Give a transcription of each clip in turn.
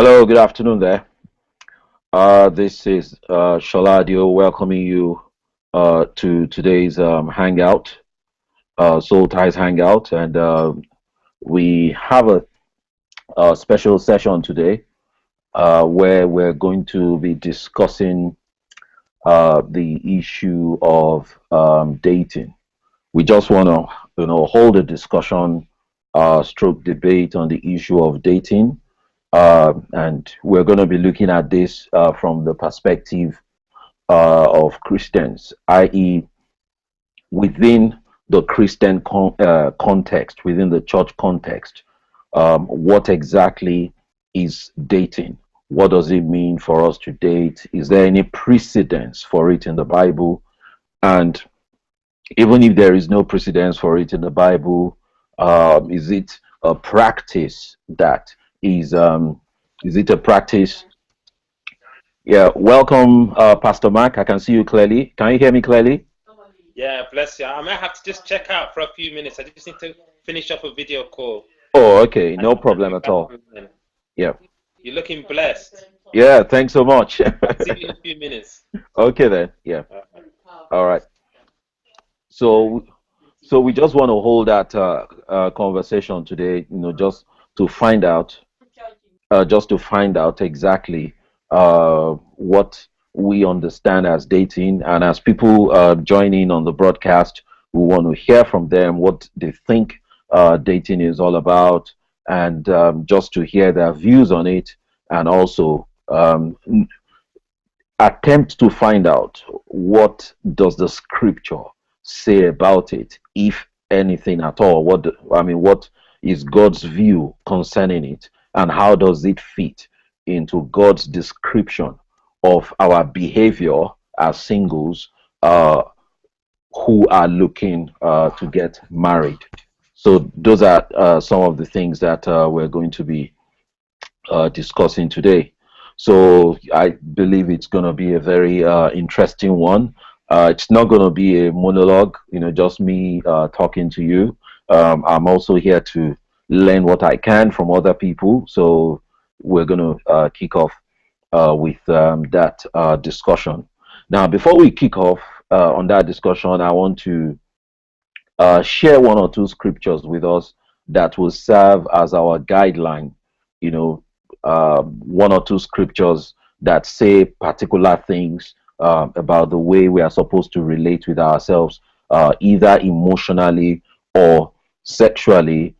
Hello, good afternoon there. This is Shaladio welcoming you to today's hangout, Soul Ties Hangout, and we have a special session today where we're going to be discussing the issue of dating. We just want to, hold a discussion, stroke debate on the issue of dating, and we're going to be looking at this from the perspective of Christians, i.e., within the Christian context, within the church context. What exactly is dating? What does it mean for us to date? Is there any precedence for it in the Bible? And even if there is no precedence for it in the Bible, is it a practice that is it a practice? Yeah, welcome, Pastor Mark. I can see you clearly. Can you hear me clearly? Yeah, bless you. I might have to just check out for a few minutes. I just need to finish up a video call. Oh, okay, no problem at all. Yeah. You're looking blessed. Yeah, thanks so much. I'll see you in a few minutes. Okay then. Yeah. All right. So we just want to hold that conversation today, just to find out exactly what we understand as dating, and as people join in on the broadcast, we want to hear from them what they think dating is all about, and just to hear their views on it, and also attempt to find out what does the scripture say about it, if anything at all. What is God's view concerning it, and how does it fit into God's description of our behavior as singles who are looking to get married. So those are some of the things that we're going to be discussing today. So I believe it's going to be a very interesting one. It's not going to be a monologue, just me talking to you. I'm also here to learn what I can from other people. So we're going to kick off with that discussion. Now, before we kick off on that discussion, I want to share one or two scriptures with us that will serve as our guideline. One or two scriptures that say particular things about the way we are supposed to relate with ourselves, either emotionally or sexually,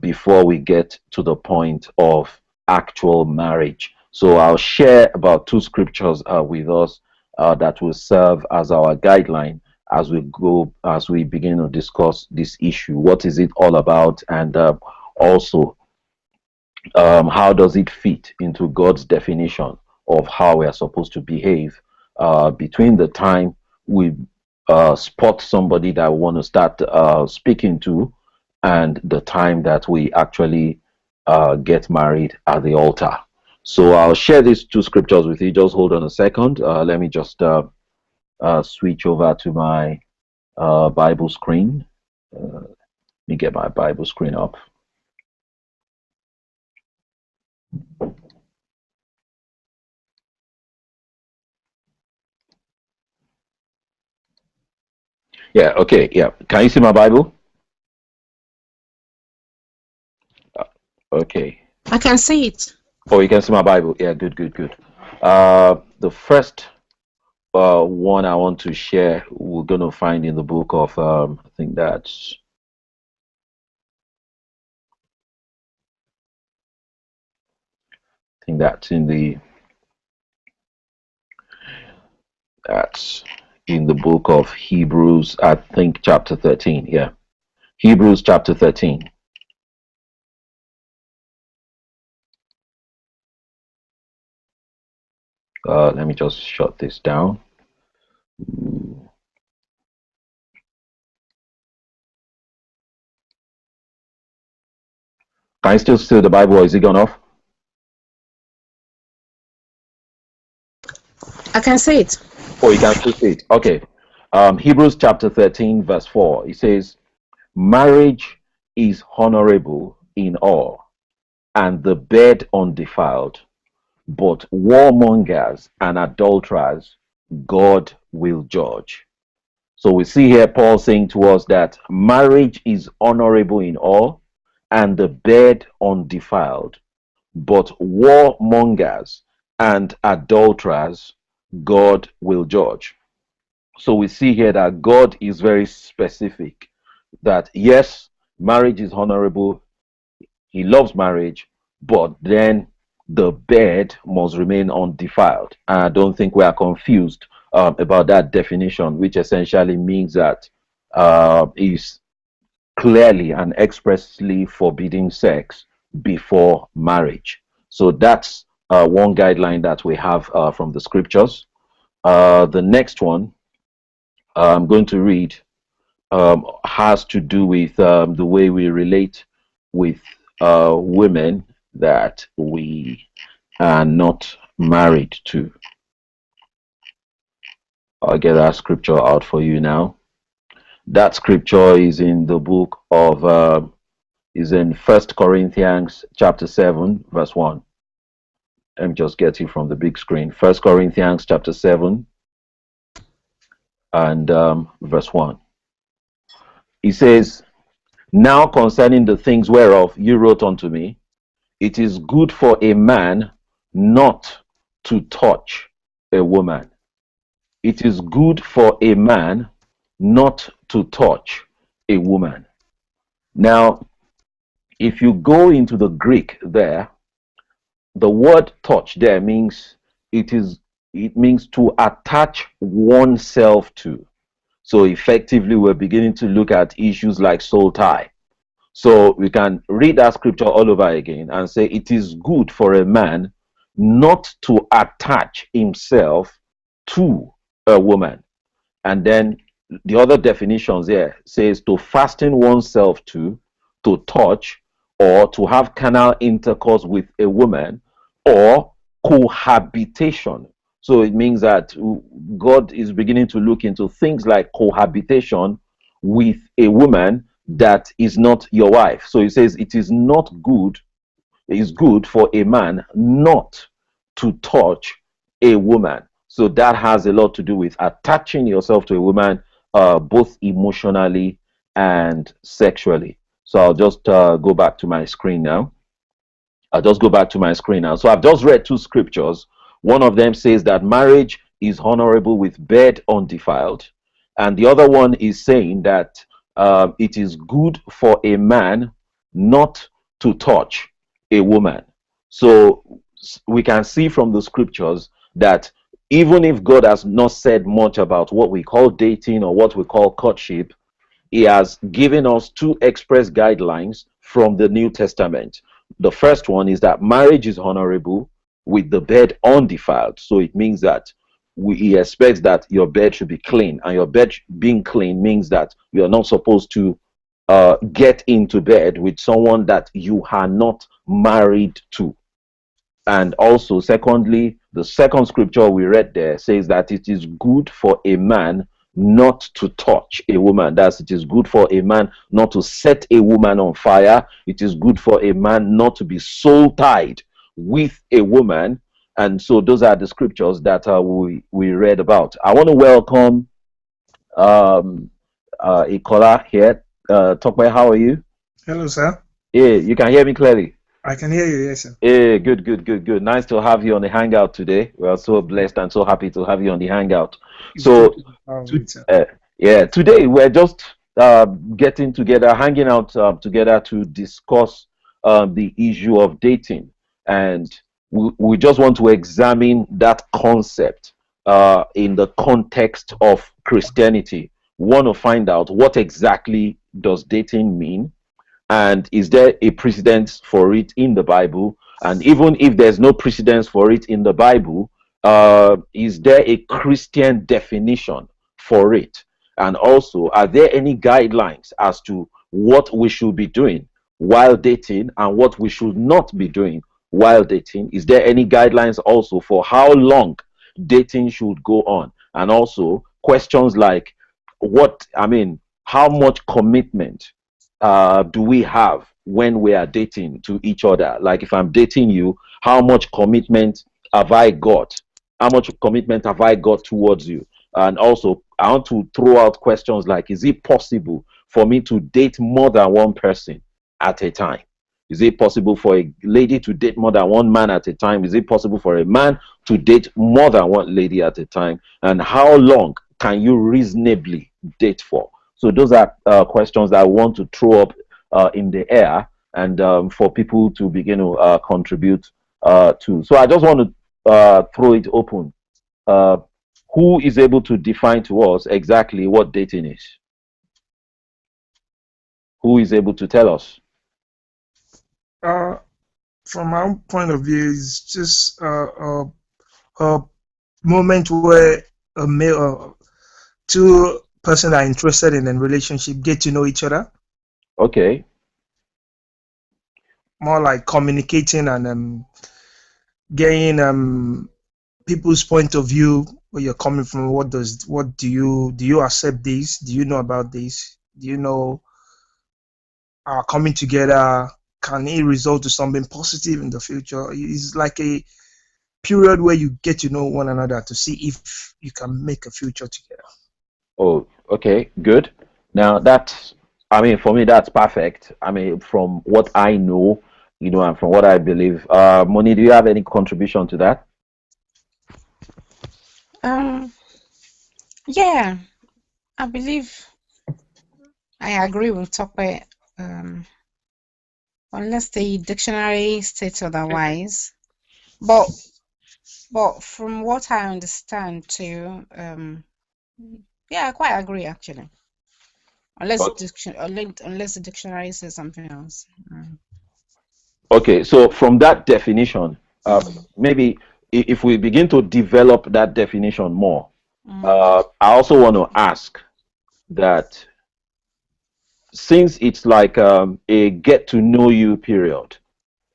before we get to the point of actual marriage. So I'll share about two scriptures with us that will serve as our guideline as we begin to discuss this issue. What is it all about, and also how does it fit into God's definition of how we are supposed to behave between the time we spot somebody that we want to start speaking to, and the time that we actually get married at the altar. So I'll share these two scriptures with you. Just hold on a second. Let me just switch over to my Bible screen. Let me get my Bible screen up. Yeah, okay, yeah. Can you see my Bible? Okay. I can see it. Oh, you can see my Bible. Yeah, good. The first one I want to share, we're going to find in the book of, I think that's in the book of Hebrews, I think chapter 13. Yeah, Hebrews chapter 13. Let me just shut this down. Can you still see the Bible, or is it gone off? I can see it. Oh, you can still see it. Okay. Hebrews chapter 13, verse 4. It says, "Marriage is honorable in all, and the bed undefiled, but warmongers and adulterers God will judge. So we see here Paul saying to us that marriage is honorable in all, and the bed undefiled, but warmongers and adulterers God will judge. So we see here that God is very specific that yes, marriage is honorable, he loves marriage, but then the bed must remain undefiled. And I don't think we are confused about that definition, which essentially means that is clearly and expressly forbidding sex before marriage. So that's one guideline that we have from the scriptures. The next one I'm going to read has to do with the way we relate with women that we are not married to. I'll get that scripture out for you now. That scripture is in the book of is in First Corinthians chapter 7 verse 1. Let me just get it from the big screen. First Corinthians chapter 7 and verse 1. He says, "Now concerning the things whereof you wrote unto me, it is good for a man not to touch a woman." It is good for a man not to touch a woman. Now, if you go into the Greek there, the word touch there means it means to attach oneself to. So effectively, we're beginning to look at issues like soul tie. So we can read that scripture all over again and say it is good for a man not to attach himself to a woman. And then the other definitions here says to fasten oneself to touch, or to have carnal intercourse with a woman, or cohabitation. So it means that God is beginning to look into things like cohabitation with a woman that is not your wife. So he says it is not good, it is good for a man not to touch a woman. So that has a lot to do with attaching yourself to a woman, both emotionally and sexually. So I'll just go back to my screen now. I'll just go back to my screen now. So I've just read two scriptures. One of them says that marriage is honorable with bed undefiled. And the other one is saying that it is good for a man not to touch a woman. So we can see from the scriptures that even if God has not said much about what we call dating or what we call courtship, he has given us two express guidelines from the New Testament. The first one is that marriage is honorable with the bed undefiled. So it means that he expects that your bed should be clean, and your bed being clean means that you are not supposed to get into bed with someone that you are not married to. And also, secondly, the second scripture we read there says that it is good for a man not to touch a woman. That's, it is good for a man not to set a woman on fire. It is good for a man not to be soul tied with a woman. And so those are the scriptures that we read about. I want to welcome a caller here. Tokwe, how are you? Hello, sir. Yeah, you can hear me clearly. I can hear you, yes, sir. Yeah, good. Nice to have you on the Hangout today. We are so blessed and so happy to have you on the Hangout. So, today we're just getting together, hanging out together to discuss the issue of dating. And we just want to examine that concept in the context of Christianity. We want to find out what exactly does dating mean, and is there a precedence for it in the Bible? And even if there's no precedence for it in the Bible, is there a Christian definition for it? And also, are there any guidelines as to what we should be doing while dating and what we should not be doing while dating? Is there any guidelines also for how long dating should go on? And also questions like how much commitment do we have when we are dating to each other? Like if I'm dating you, how much commitment have I got? How much commitment have I got towards you? And also, I want to throw out questions like, is it possible for me to date more than one person at a time? Is it possible for a lady to date more than one man at a time? Is it possible for a man to date more than one lady at a time? And how long can you reasonably date for? So those are questions that I want to throw up in the air, and for people to begin to contribute to. So I just want to throw it open. Uh, who is able to define to us exactly what dating is? Who is able to tell us? Uh, from my own point of view, it's just a moment where a male, two person are interested in a relationship get to know each other. Okay. More like communicating and getting people's point of view, where you're coming from. What do you accept this? Do you know about this? Do you know our coming together? Can it result to something positive in the future? It's like a period where you get to know one another to see if you can make a future together. Oh, okay, good. Now that's, I mean, for me, that's perfect. I mean, from what I know, and from what I believe. Moni, do you have any contribution to that? Um, yeah, I believe I agree with Tokwe. Um, unless the dictionary states otherwise. But from what I understand too, yeah, I quite agree actually. Unless the dictionary says something else. Okay, so from that definition, maybe if we begin to develop that definition more, I also want to ask that since it's like a get to know you period,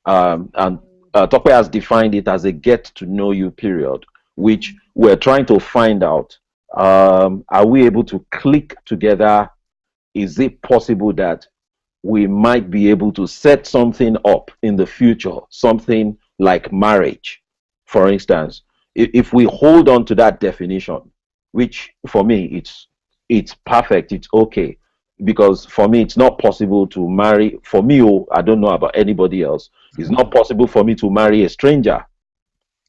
and Tokwe has defined it as a get to know you period, which we're trying to find out, are we able to click together? Is it possible that we might be able to set something up in the future, something like marriage, for instance? If we hold on to that definition, which for me it's perfect, it's okay, because for me it's not possible to marry. For me, oh, I don't know about anybody else. It's not possible for me to marry a stranger.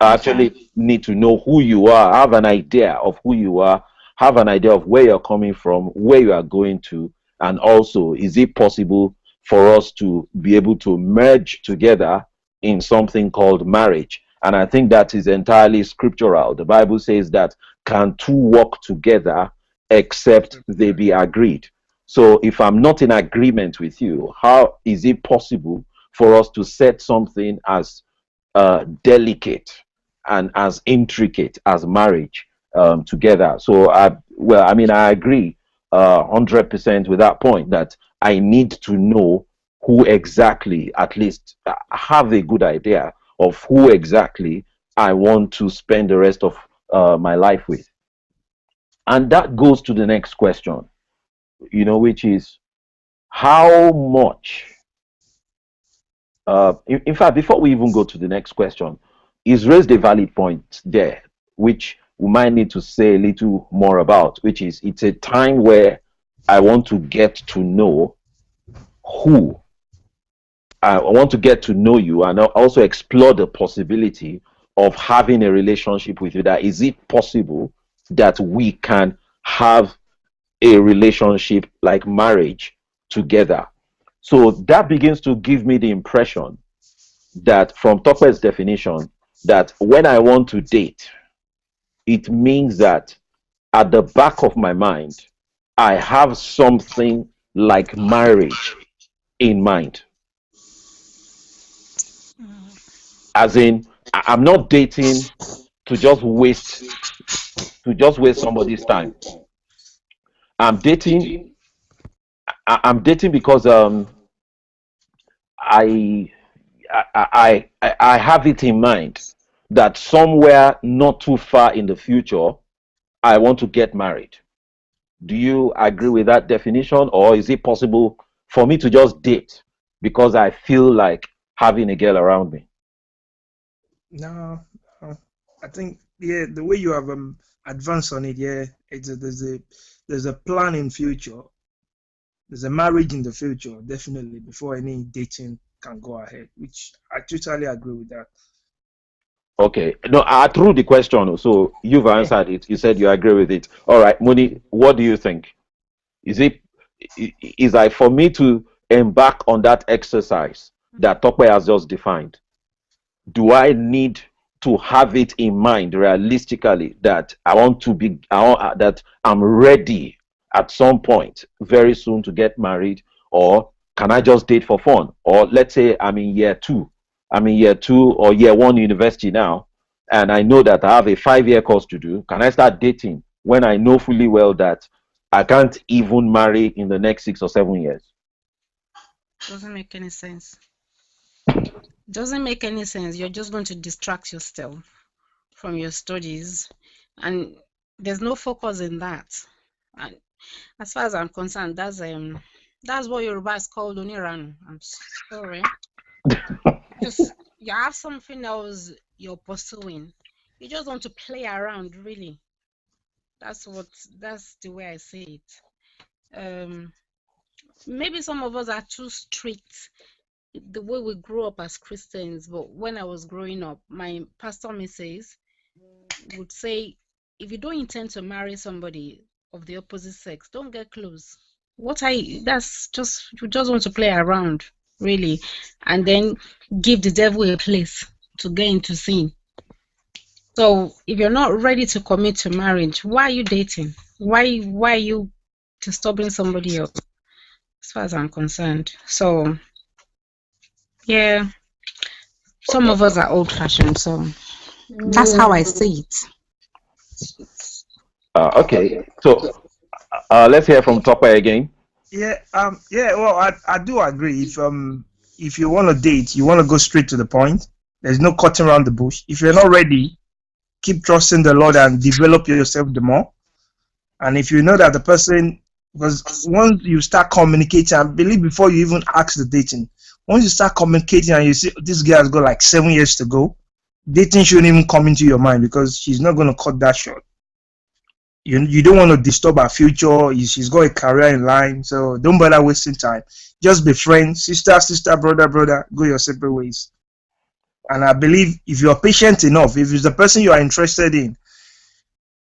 I actually need to know who you are, have an idea of who you are, have an idea of where you're coming from, where you are going to, and also, is it possible for us to be able to merge together in something called marriage? And I think that is entirely scriptural. The Bible says that can two walk together except they be agreed? So if I'm not in agreement with you, how is it possible for us to set something as delicate and as intricate as marriage together? So I mean, I agree 100% with that point, that I need to know who exactly, at least have a good idea of who exactly I want to spend the rest of my life with. And that goes to the next question, which is how much, in fact, before we even go to the next question, is raised a valid point there, which we might need to say a little more about, which is it's a time where I want to get to know who I want to get to know you, and also explore the possibility of having a relationship with you. That is it possible that we can have a relationship like marriage together? So that begins to give me the impression that from Tokwe's definition, that when I want to date, it means that at the back of my mind, I have something like marriage in mind. As in, I'm not dating to just waste somebody's time. I'm dating. I'm dating because I, I have it in mind that somewhere not too far in the future, I want to get married. Do you agree with that definition, or is it possible for me to just date because I feel like having a girl around me? No, I think yeah, the way you have advanced on it, yeah, there's a plan in future. There's a marriage in the future, definitely, before any dating can go ahead, which I totally agree with that. Okay. No, I threw the question, so you've Yeah. answered it. You said you agree with it. All right, Moni, what do you think? Is it is like for me to embark on that exercise that Tope has just defined? Do I need to have it in mind realistically that I want to be that I'm ready at some point very soon to get married, or can I just date for fun? Or let's say I'm in year two or year one university now, and I know that I have a 5 year course to do. Can I start dating when I know fully well that I can't even marry in the next 6 or 7 years? Doesn't make any sense. Doesn't make any sense. You're just going to distract yourself from your studies, and there's no focus in that. And as far as I'm concerned, that's what Yoruba is called Oniran. I'm sorry. Just you have something else you're pursuing. You just want to play around, really. That's the way I see it. Maybe some of us are too strict the way we grew up as Christians, but when I was growing up, my pastor missus would say, if you don't intend to marry somebody of the opposite sex, don't get close. That's just, you just want to play around, really, and then give the devil a place to get into sin. So if you're not ready to commit to marriage, why are you dating? Why are you disturbing somebody else? As far as I'm concerned. So yeah, some of us are old fashioned, so that's how I see it. Okay, so let's hear from Tope again. Yeah, yeah. Well, I do agree. If you want to date, you want to go straight to the point. There's no cutting around the bush. If you're not ready, keep trusting the Lord and develop yourself the more. And if you know that the person, because once you start communicating, I believe before you even ask the dating, once you start communicating and you see this girl has got like 7 years to go, dating shouldn't even come into your mind because she's not going to cut that short. You don't want to disturb her future. She's got a career in line, so don't bother wasting time. Just be friends, sister, brother, go your separate ways. And I believe if you're patient enough, if it's the person you are interested in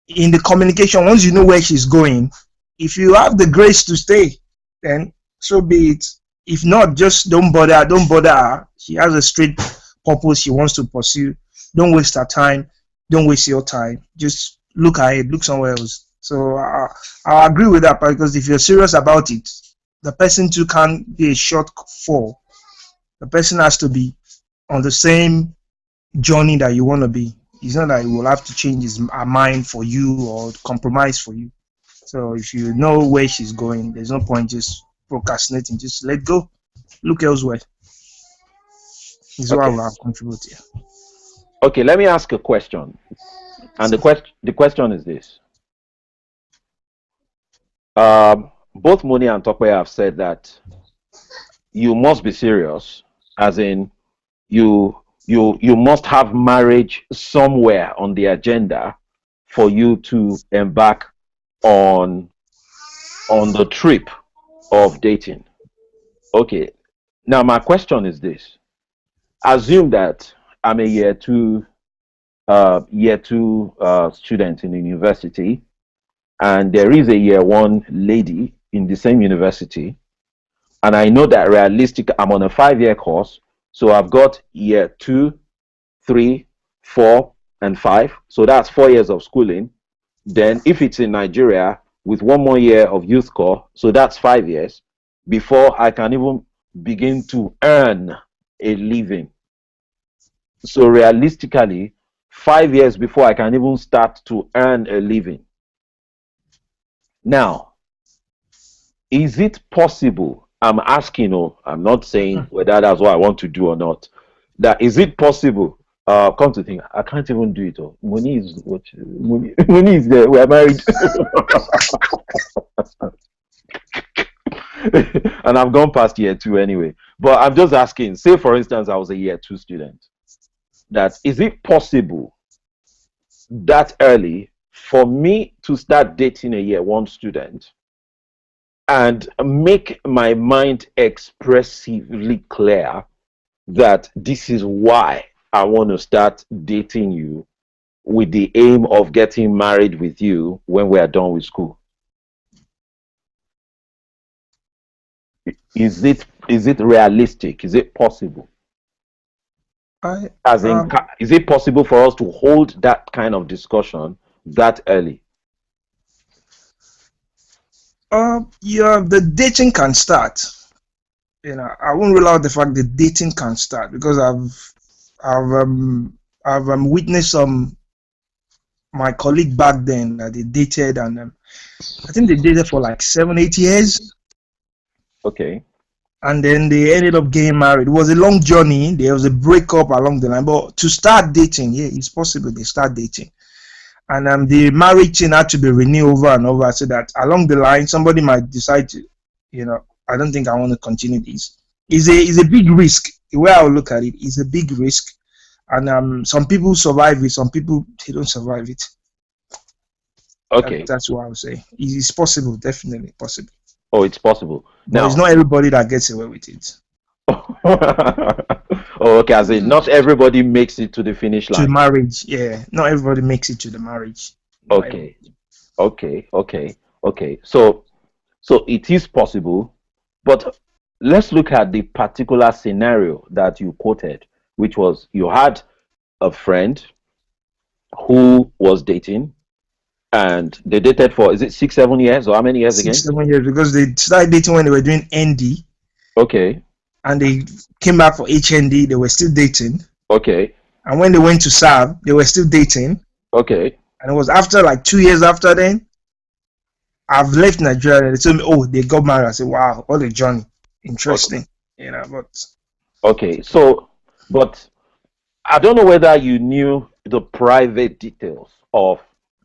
the communication, once you know where she's going, if you have the grace to stay, then so be it. If not, just don't bother her. She has a straight purpose she wants to pursue. Don't waste her time. Don't waste your time. Just look ahead, look somewhere else. So I agree with that, because if you're serious about it, the person too can't be a short fall. The person has to be on the same journey that you want to be. It's not that he will have to change his mind for you or compromise for you. So if you know where she's going, there's no point just procrastinating. Just let go. Look elsewhere. Is what I will contribute here. Okay, let me ask a question. And the question is this. Both Moni and Tope have said that you must be serious, as in you must have marriage somewhere on the agenda for you to embark on the trip of dating. Okay. Now my question is this. Assume that I'm a year two student in the university, and there is a year one lady in the same university, and I know that I'm on a 5 year course, so I've got year 2, 3, 4, and 5, so that's 4 years of schooling. Then if it's in Nigeria, with 1 more year of youth corps, so that's 5 years before I can even begin to earn a living. So realistically, 5 years before I can even start to earn a living. Now, is it possible? I'm asking, I'm not saying whether that's what I want to do or not. That is it possible? Come to think, I can't even do it. Money is what? Money is there. We are married, and I've gone past year 2 anyway. But I'm just asking. Say, for instance, I was a year 2 student. That is it possible that early for me to start dating a year one student and make my mind expressively clear that this is why I want to start dating you with the aim of getting married with you when we are done with school? Is it realistic? Is it possible? I As in, is it possible for us to hold that kind of discussion that early? Yeah, the dating can start. I won't rule out the fact that dating can start because I've witnessed my colleague back then that they dated, and I think they dated for like 7, 8 years, Okay. and then they ended up getting married. It was a long journey. There was a breakup along the line, but to start dating, yeah, it's possible they start dating, and the marriage thing had to be renewed over and over, so that along the line somebody might decide to, I don't think I want to continue this. It's a big risk. The way I would look at it is a big risk, and some people survive it, some people they don't survive it. Okay. That's what I would say. It's possible, definitely possible. Oh, it's possible. But Now, it's not everybody that gets away with it. oh, okay. As in, not everybody makes it to the finish To line. marriage, yeah. Not everybody makes it to the marriage. Not Okay. everybody. Okay. So it is possible, but let's look at the particular scenario that you quoted, which was you had a friend who was dating, and they dated for, is it 6, 7 years, or how many years again? 6, 7 years, because they started dating when they were doing ND, Okay. and they came back for HND. They were still dating, Okay. and when they went to serve, they were still dating. Okay. And it was after like 2 years after then, I've left Nigeria. And they told me, oh, they got married. I said, wow, what a journey, interesting. But Okay. So, but I don't know whether you knew the private details of,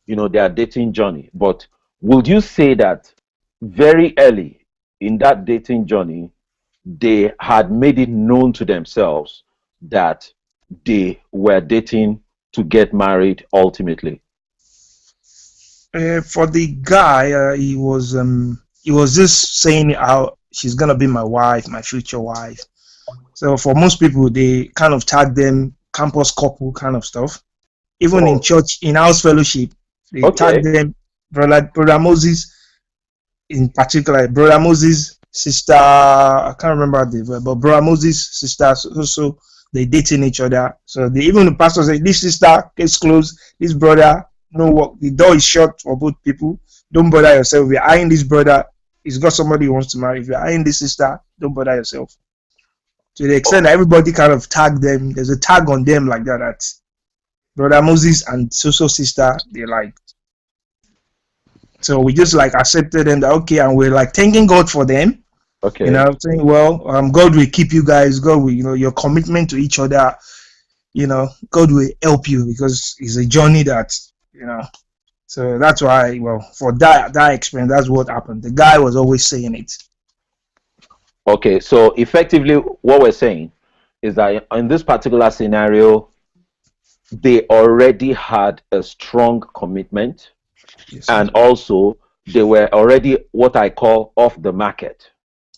their dating journey, but would you say that very early in that dating journey, they had made it known to themselves that they were dating to get married ultimately? for the guy, he was just saying how she's gonna be my wife, my future wife. So for most people, they kind of tag them campus couple kind of stuff. Even in Oh, church, in house fellowship, they tag okay. them brother Moses, in particular, brother Moses' sister. I can't remember but brother Moses' sister. So they dating each other. So even the pastor said, "This sister gets close. This brother, no work. The door is shut for both people. Don't bother yourself. If you're eyeing this brother, he's got somebody who wants to marry. If you're eyeing this sister, don't bother yourself." To the extent that everybody kind of tagged them, there's a tag on them like that. That brother Moses and so sister, they like. So we just like accepted them that okay, and we're like thanking God for them. Okay. Saying, well, God will keep you guys. God will, your commitment to each other. God will help you because it's a journey that. So that's why, well, for that experience, that's what happened. The guy was always saying it. Okay. So effectively, what we're saying is that in this particular scenario, they already had a strong commitment, Yes, and also they were already what I call off the market.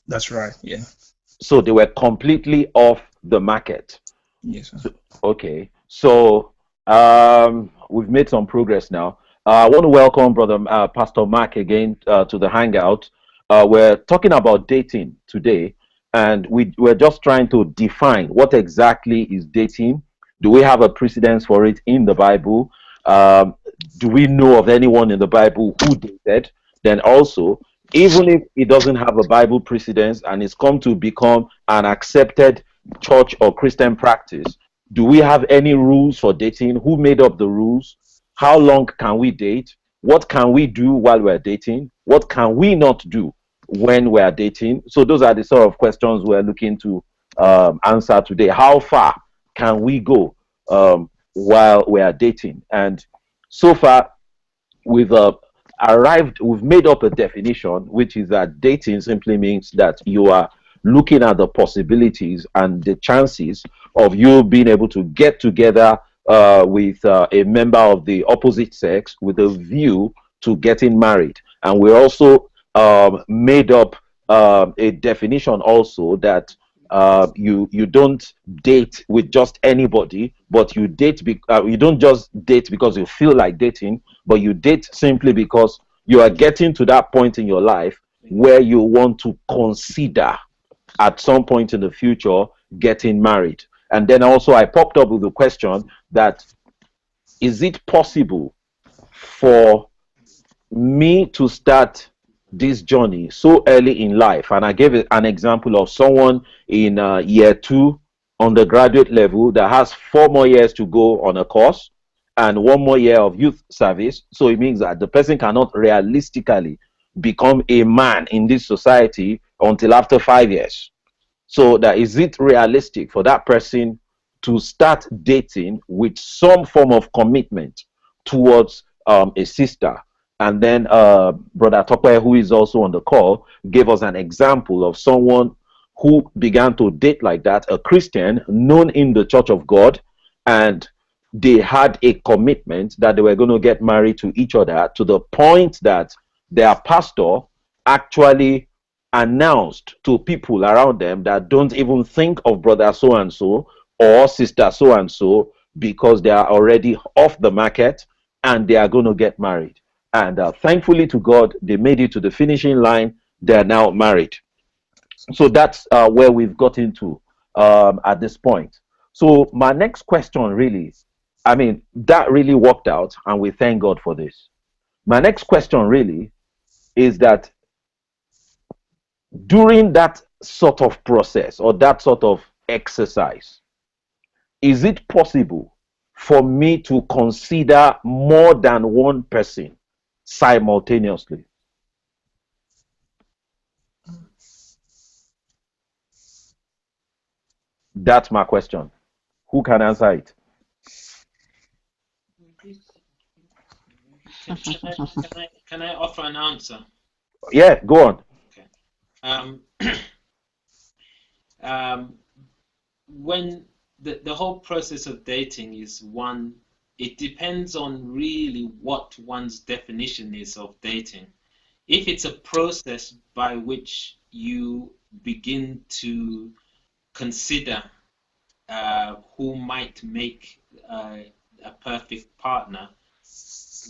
that's right. Yeah. So they were completely off the market. Yes, sir. Okay. So we've made some progress now. I want to welcome Brother Pastor Mark again to the Hangout. We're talking about dating today, and we're just trying to define what exactly is dating. Do we have a precedence for it in the Bible? Um, do we know of anyone in the Bible who dated? Then also, even if it doesn't have a Bible precedence and it's come to become an accepted church or Christian practice, do we have any rules for dating? Who made up the rules? How long can we date? What can we do while we're dating? What can we not do when we're dating? So those are the sort of questions we're looking to answer today. How far can we go while we are dating? And so far, we've we've made up a definition, which is that dating simply means that you are looking at the possibilities and the chances of you being able to get together with a member of the opposite sex with a view to getting married. And we also made up a definition also that you don't date with just anybody, but you you don't just date because you feel like dating, but you date simply because you are getting to that point in your life where you want to consider at some point in the future getting married. And then also I popped up with the question that is it possible for me to start this journey so early in life? And I gave an example of someone in year two undergraduate level that has 4 more years to go on a course and 1 more year of youth service. So it means that the person cannot realistically become a man in this society until after 5 years. So that is it realistic for that person to start dating with some form of commitment towards a sister? And then Brother Tokwe, who is also on the call, gave us an example of someone who began to date like that, a Christian known in the Church of God, and they had a commitment that they were going to get married to each other to the point that their pastor actually announced to people around them that don't even think of brother so and so or sister so and so because they are already off the market and they are going to get married. And thankfully to God, they made it to the finishing line. They're now married. So that's where we've got into at this point. So my next question really, I mean, that really worked out and we thank God for this. My next question really is that during that sort of process or that sort of exercise, is it possible for me to consider more than one person simultaneously? That's my question. Who can answer it? Can I offer an answer? Yeah, go on. Okay. When the whole process of dating is one, it depends on really what one's definition is of dating. If it's a process by which you begin to consider who might make a perfect partner,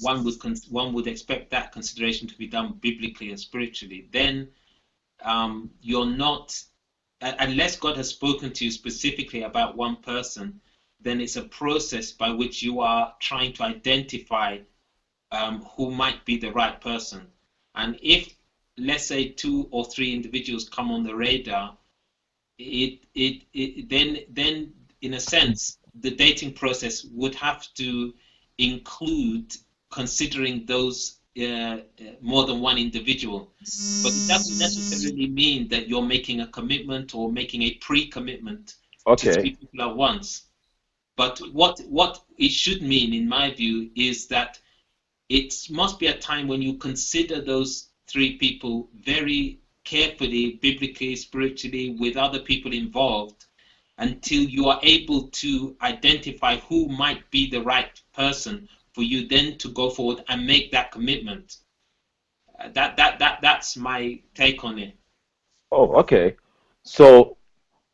one would expect that consideration to be done biblically and spiritually. Then you're not, unless God has spoken to you specifically about one person, then it's a process by which you are trying to identify who might be the right person. And if, let's say, 2 or 3 individuals come on the radar, then in a sense, the dating process would have to include considering those more than one individual. But it doesn't necessarily mean that you're making a commitment or making a pre-commitment to 3 people at once. But what it should mean, in my view, is that it must be a time when you consider those 3 people very carefully, biblically, spiritually, with other people involved, until you are able to identify who might be the right person for you then to go forward and make that commitment. That's my take on it. Oh, okay. So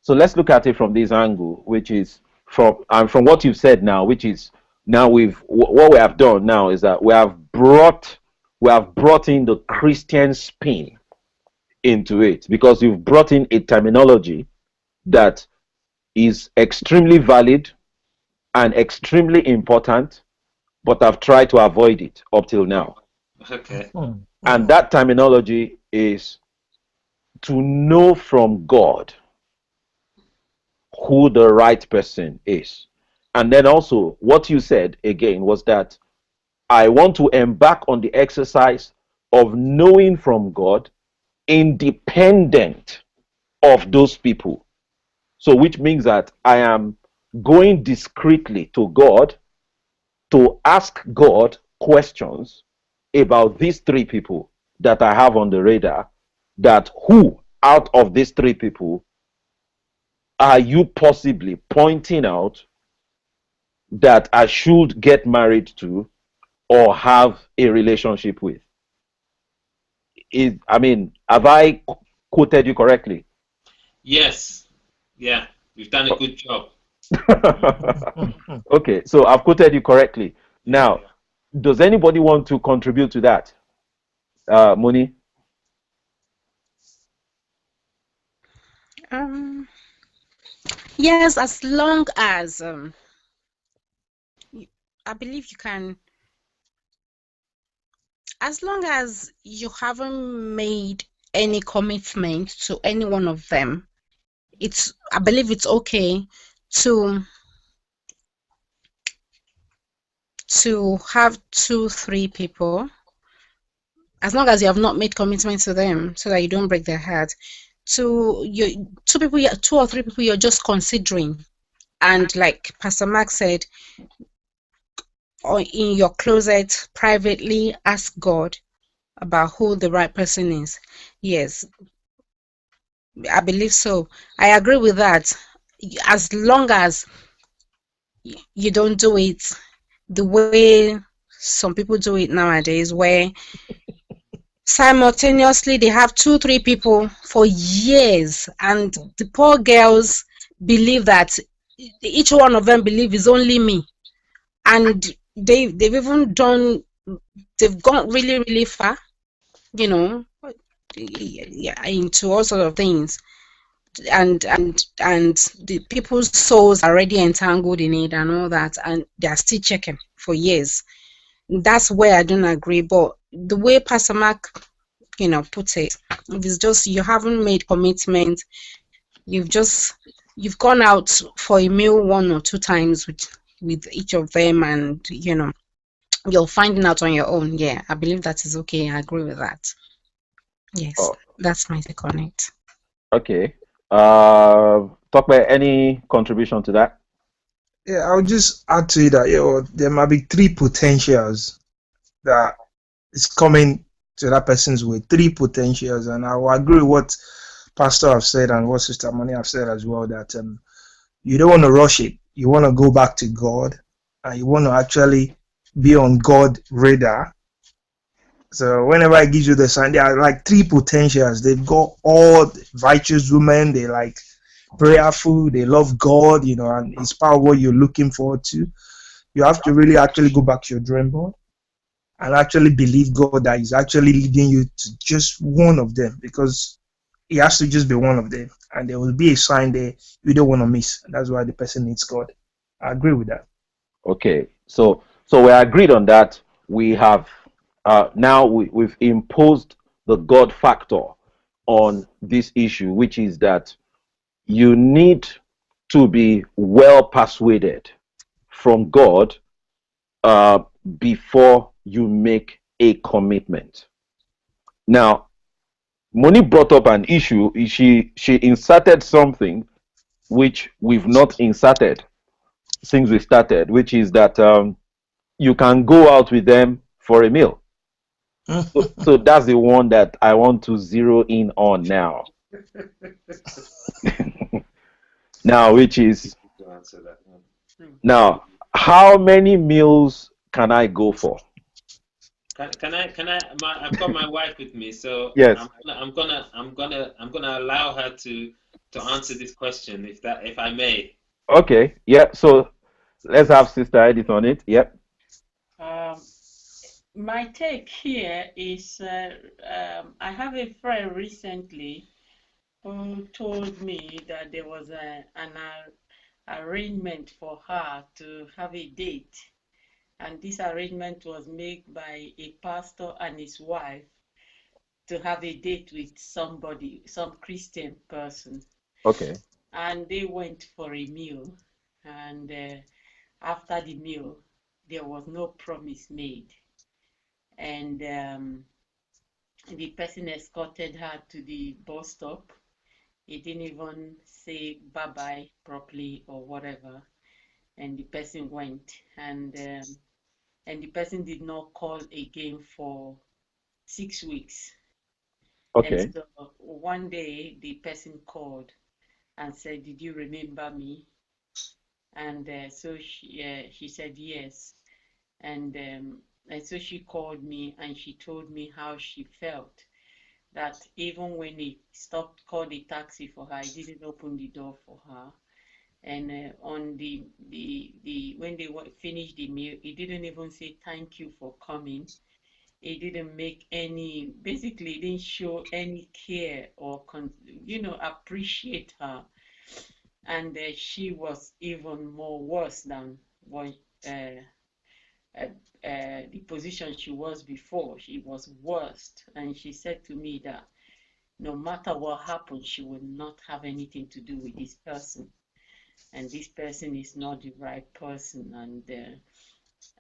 let's look at it from this angle, which is from what you've said now, which is now what we have done now is that we have brought in the Christian spin into it, because you've brought in a terminology that is extremely valid and extremely important, but I've tried to avoid it up till now. Okay. And that terminology is to know from God who the right person is. And then also what you said again was that I want to embark on the exercise of knowing from God independent of those people. So which means that I am going discreetly to God to ask God questions about these 3 people that I have on the radar, that who out of these 3 people are you possibly pointing out that I should get married to or have a relationship with? I mean, have I quoted you correctly? Yes. Yeah. You've done a good job. Okay, so I've quoted you correctly. Yeah. Now, does anybody want to contribute to that? Moni? Um, yes, as long as I believe you can, as long as you haven't made any commitment to any one of them, I believe it's okay to have two, three people, as long as you have not made commitment to them, so that you don't break their heart. Two people, two or three people you're just considering, and like Pastor Mark said, or in your closet privately, ask God about who the right person is. Yes, I believe so. I agree with that. As long as you don't do it the way some people do it nowadays, where simultaneously they have two, three people for years, and the poor girls believe that each one of them believe is only me, and they've even done, they've gone really, really far, you know, yeah, into all sorts of things, and the people's souls are already entangled in it and all that, and they are still checking for years. That's where I don't agree. But the way Pastor Mark, put it, if it's just you haven't made commitment, you've just you've gone out for a meal one or two times with each of them, and you're finding out on your own. Yeah, I believe that is okay. I agree with that. Yes, Oh, that's my take on it. okay. Talk about any contribution to that? Yeah, I'll just add to it that there might be three potentials that is coming to that person's way. Three potentials, and I will agree with what Pastor have said and what Sister Moni have said as well. That you don't want to rush it. You want to go back to God, and you want to actually be on God radar. So whenever I give you the sign, there are like three potentials. They've got all righteous women. They like prayerful. They love God, and it's part of what you're looking forward to. You have to really actually go back to your dream board and actually believe God that He's actually leading you to just one of them, because it has to just be one of them, and there will be a sign there you don't want to miss. That's why the person needs God. I agree with that. Okay, so we agreed on that. We have now we've imposed the God factor on this issue, which is that you need to be well persuaded from God uh, before you make a commitment. Now, Moni brought up an issue. She inserted something which we've not inserted since we started, which is that you can go out with them for a meal. So that's the one that I want to zero in on now. Now, which is To answer that one. now, how many meals can I go for? I've got my wife with me, so Yes. I'm gonna allow her to answer this question if I may. Okay. Yeah. So let's have Sister Edith on it. Yep. Um, my take here is I have a friend recently who told me that there was an arrangement for her to have a date, and this arrangement was made by a pastor and his wife to have a date with somebody, some Christian person, Okay. and they went for a meal, and after the meal, there was no promise made, and the person escorted her to the bus stop. He didn't even say bye bye properly or whatever, and the person went, and the person did not call again for 6 weeks. And Okay. so one day the person called and said, "Did you remember me?" And so she said yes. And so she called me and she told me how she felt. That even when he stopped, called a taxi for her, he didn't open the door for her. And on the when they finished the meal, he didn't even say thank you for coming. He didn't make any, basically, he didn't show any care or appreciate her. And she was even more worse than what uh, uh, the position she was before. She was worst, and she said to me that no matter what happened, she would not have anything to do with this person, and this person is not the right person.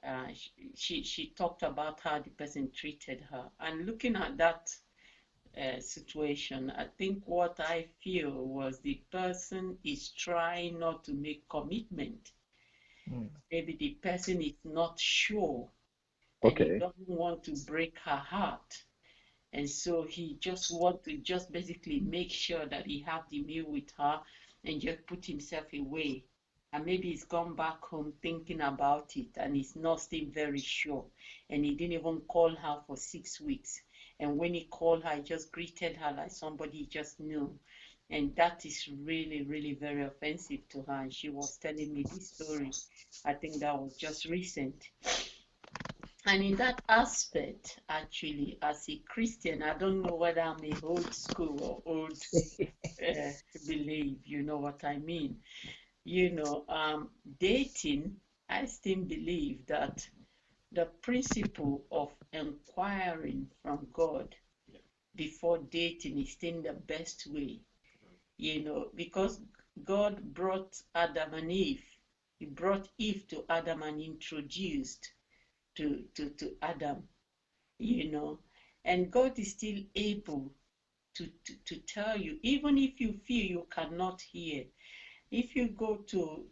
And she talked about how the person treated her. And looking at that situation, I think what I feel was the person is trying not to make commitment. Maybe the person is not sure and he Okay. doesn't want to break her heart. And so he just want to just basically make sure that he have the meal with her and just put himself away. And maybe he's gone back home thinking about it and he's not still very sure. And he didn't even call her for 6 weeks. And when he called her, he just greeted her like somebody he just knew. And that is really, really very offensive to her. And she was telling me this story. I think that was just recent. And in that aspect, actually, as a Christian, I don't know whether I'm a old school or old belief, you know what I mean. Dating, I still believe that the principle of inquiring from God before dating is still the best way, because God brought Adam and Eve. He brought Eve to Adam and introduced to Adam, you know, and God is still able to tell you, even if you feel you cannot hear, if you go to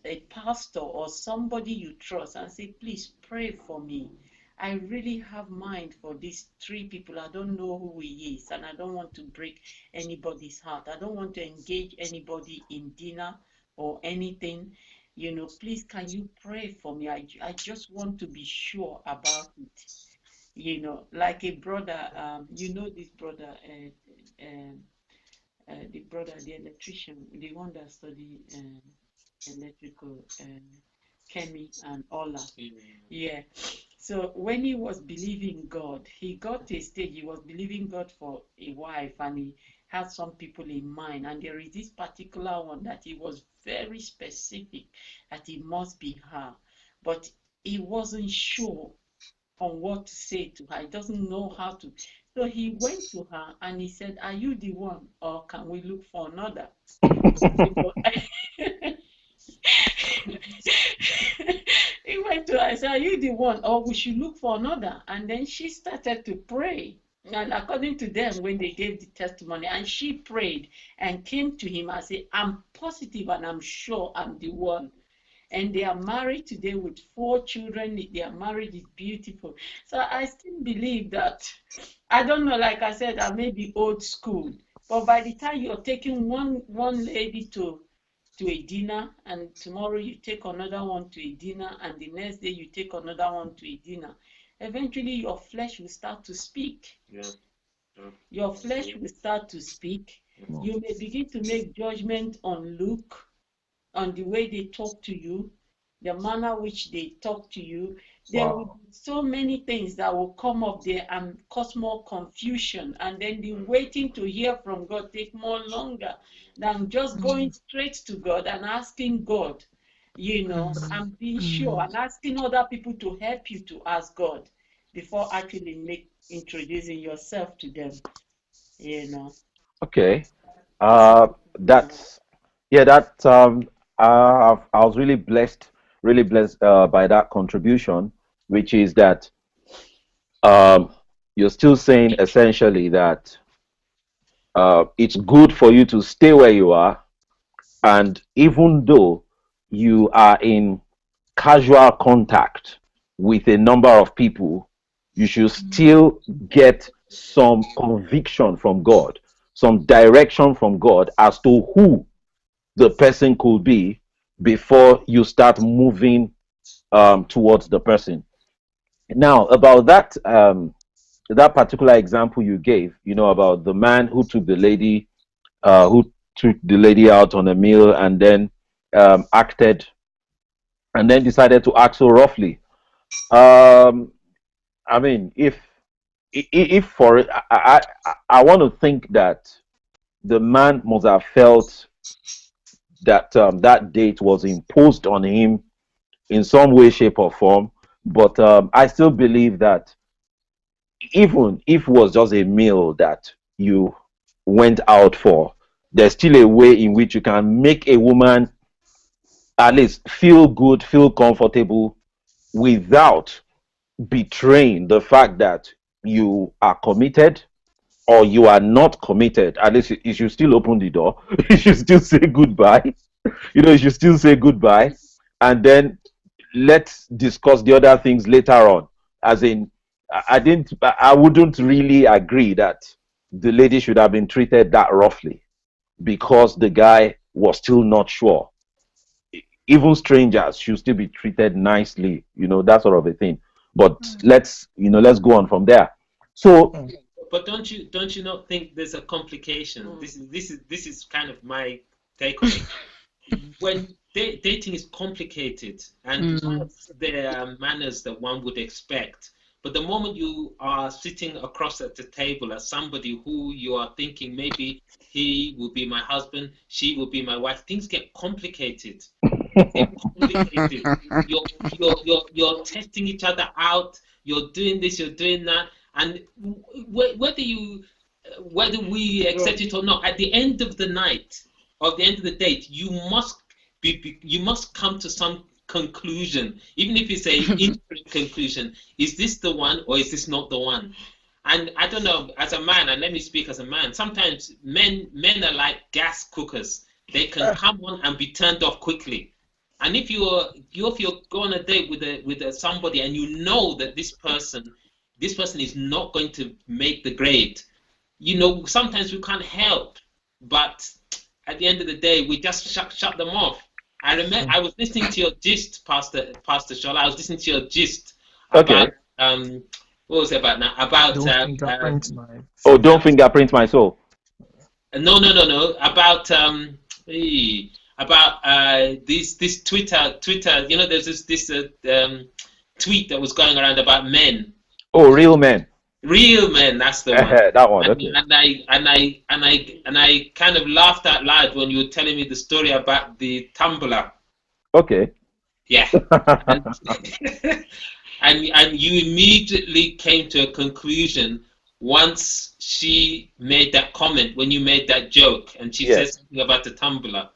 a pastor or somebody you trust and say, please pray for me. I really have mind for these three people. I don't know who he is, and I don't want to break anybody's heart. I don't want to engage anybody in dinner or anything. Please, can you pray for me? I just want to be sure about it. Like a brother, this brother, the brother, the electrician, the one that studied electrical, Kemi and Ola. Yeah. So when he was believing God, he got to a stage, he was believing God for a wife and he had some people in mind. And there is this particular one that he was very specific that it must be her. But he wasn't sure on what to say to her. He doesn't know how to. So he went to her and he said, are you the one or can we look for another? You know, he went to her and said, are you the one or we should look for another? And then she started to pray. And according to them, when they gave the testimony, and she prayed and came to him and said, I'm positive and I'm sure I'm the one. And they are married today with 4 children. Their marriage is beautiful. So I still believe that, I don't know, like I said, I may be old school, but by the time you're taking one lady to a dinner, and tomorrow you take another one to a dinner, and the next day you take another one to a dinner, eventually your flesh will start to speak. Yeah. Your flesh will start to speak. You may begin to make judgment on look, on the way they talk to you, the manner which they talk to you. There will Wow. be so many things that will come up there and cause more confusion. And then the waiting to hear from God take more longer than just going straight to God and asking God, and being sure and asking other people to help you to ask God before actually introducing yourself to them. Okay. That's my Uh, opinion. that's yeah. That I was really blessed by that contribution, which is that um, you're still saying essentially that it's good for you to stay where you are, and even though you are in casual contact with a number of people, you should still get some conviction from God, some direction from God as to who the person could be before you start moving towards the person. Now, about that particular example you gave, about the man who took the lady out on a meal and then acted and then decided to act so roughly. Um, I mean, if for it, I want to think that the man must have felt that that date was imposed on him in some way, shape, or form. But I still believe that even if it was just a meal that you went out for, there's still a way in which you can make a woman at least feel good, feel comfortable without betraying the fact that you are committed or you are not committed. At least you should still open the door. You should still say goodbye. You should still say goodbye. And then let's discuss the other things later on. As in, I wouldn't really agree that the lady should have been treated that roughly because the guy was still not sure. Even strangers should still be treated nicely, that sort of a thing. But let's go on from there. So, but don't you not think there's a complication? This is kind of my take on it. When dating is complicated, and there are manners that one would expect, but the moment you are sitting across at the table as somebody who you are thinking maybe he will be my husband, she will be my wife, things get complicated. You're testing each other out. You're doing this. You're doing that, and whether we accept it or not, at the end of the night, or at the end of the date, you must come to some conclusion, even if it's a interim conclusion. Is this the one or is this not the one? And I don't know, as a man, and let me speak as a man, sometimes men are like gas cookers. They can come on and be turned off quickly. And if you're going on a date with somebody and you know that this person is not going to make the grade, sometimes we can't help, but at the end of the day, we just shut them off. I remember I was listening to your gist, Pastor Shola. I was listening to your gist about what was it about now? About don't fingerprint my soul. No. About this Twitter. There's this tweet that was going around about men. Oh, real men. Real men, that's the one. That one. And I kind of laughed out loud when you were telling me the story about the tumbler. Okay. Yeah. and you immediately came to a conclusion once she made that comment, when you made that joke, and she said something about the tumbler.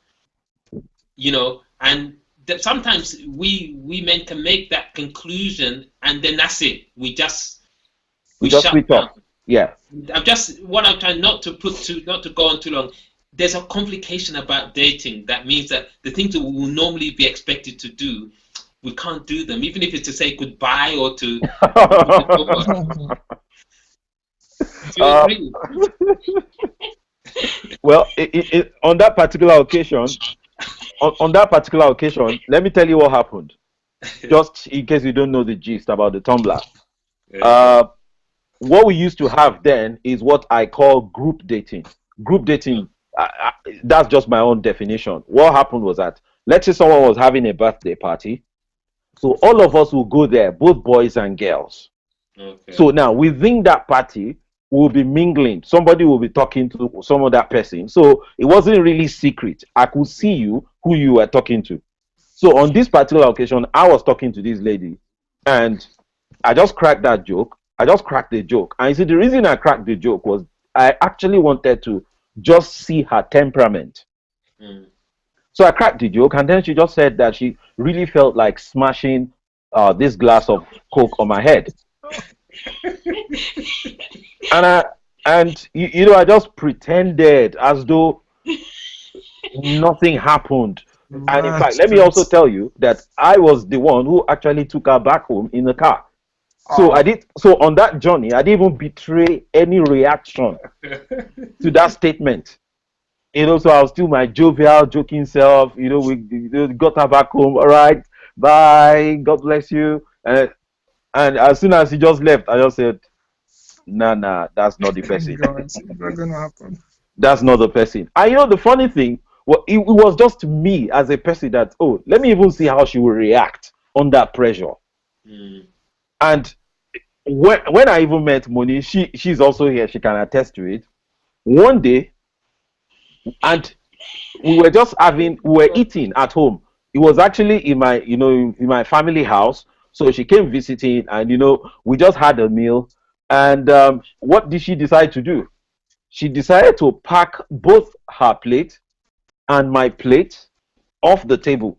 And sometimes we men can make that conclusion, and then that's it. We shut down. Yeah. I'm trying not to go on too long. There's a complication about dating that means that the things that we will normally be expected to do, we can't do them, even if it's to say goodbye or to. Do you agree? Well, on that particular occasion, let me tell you what happened. Just in case you don't know the gist about the tumbler. What we used to have then is what I call group dating. Group dating, that's just my own definition. What happened was that, let's say someone was having a birthday party. So all of us will go there, both boys and girls. Okay. So now within that party, we'll be mingling. Somebody will be talking to some other person. So it wasn't really secret. I could see who you were talking to. So on this particular occasion, I was talking to this lady, and I just cracked that joke. I just cracked the joke. And you see, the reason I cracked the joke was I actually wanted to just see her temperament. So I cracked the joke, and then she just said that she really felt like smashing this glass of Coke on my head. I just pretended as though nothing happened. And in fact, let me also tell you that I was the one who actually took her back home in the car. So So on that journey, I didn't even betray any reaction to that statement. So I was still my jovial, joking self. We got her back home. All right, bye. God bless you. And as soon as he just left, I just said, nah, nah, that's not the person. God, it's not gonna happen. That's not the person. And the funny thing, well, it was just me as a person that, oh, let me even see how she will react under pressure. Mm. And when I even met Moni, she's also here. She can attest to it. One day, and we were eating at home. It was actually in my, in my family house. So she came visiting, and we just had a meal. And what did she decide to do? She decided to pack both her plate and my plate off the table.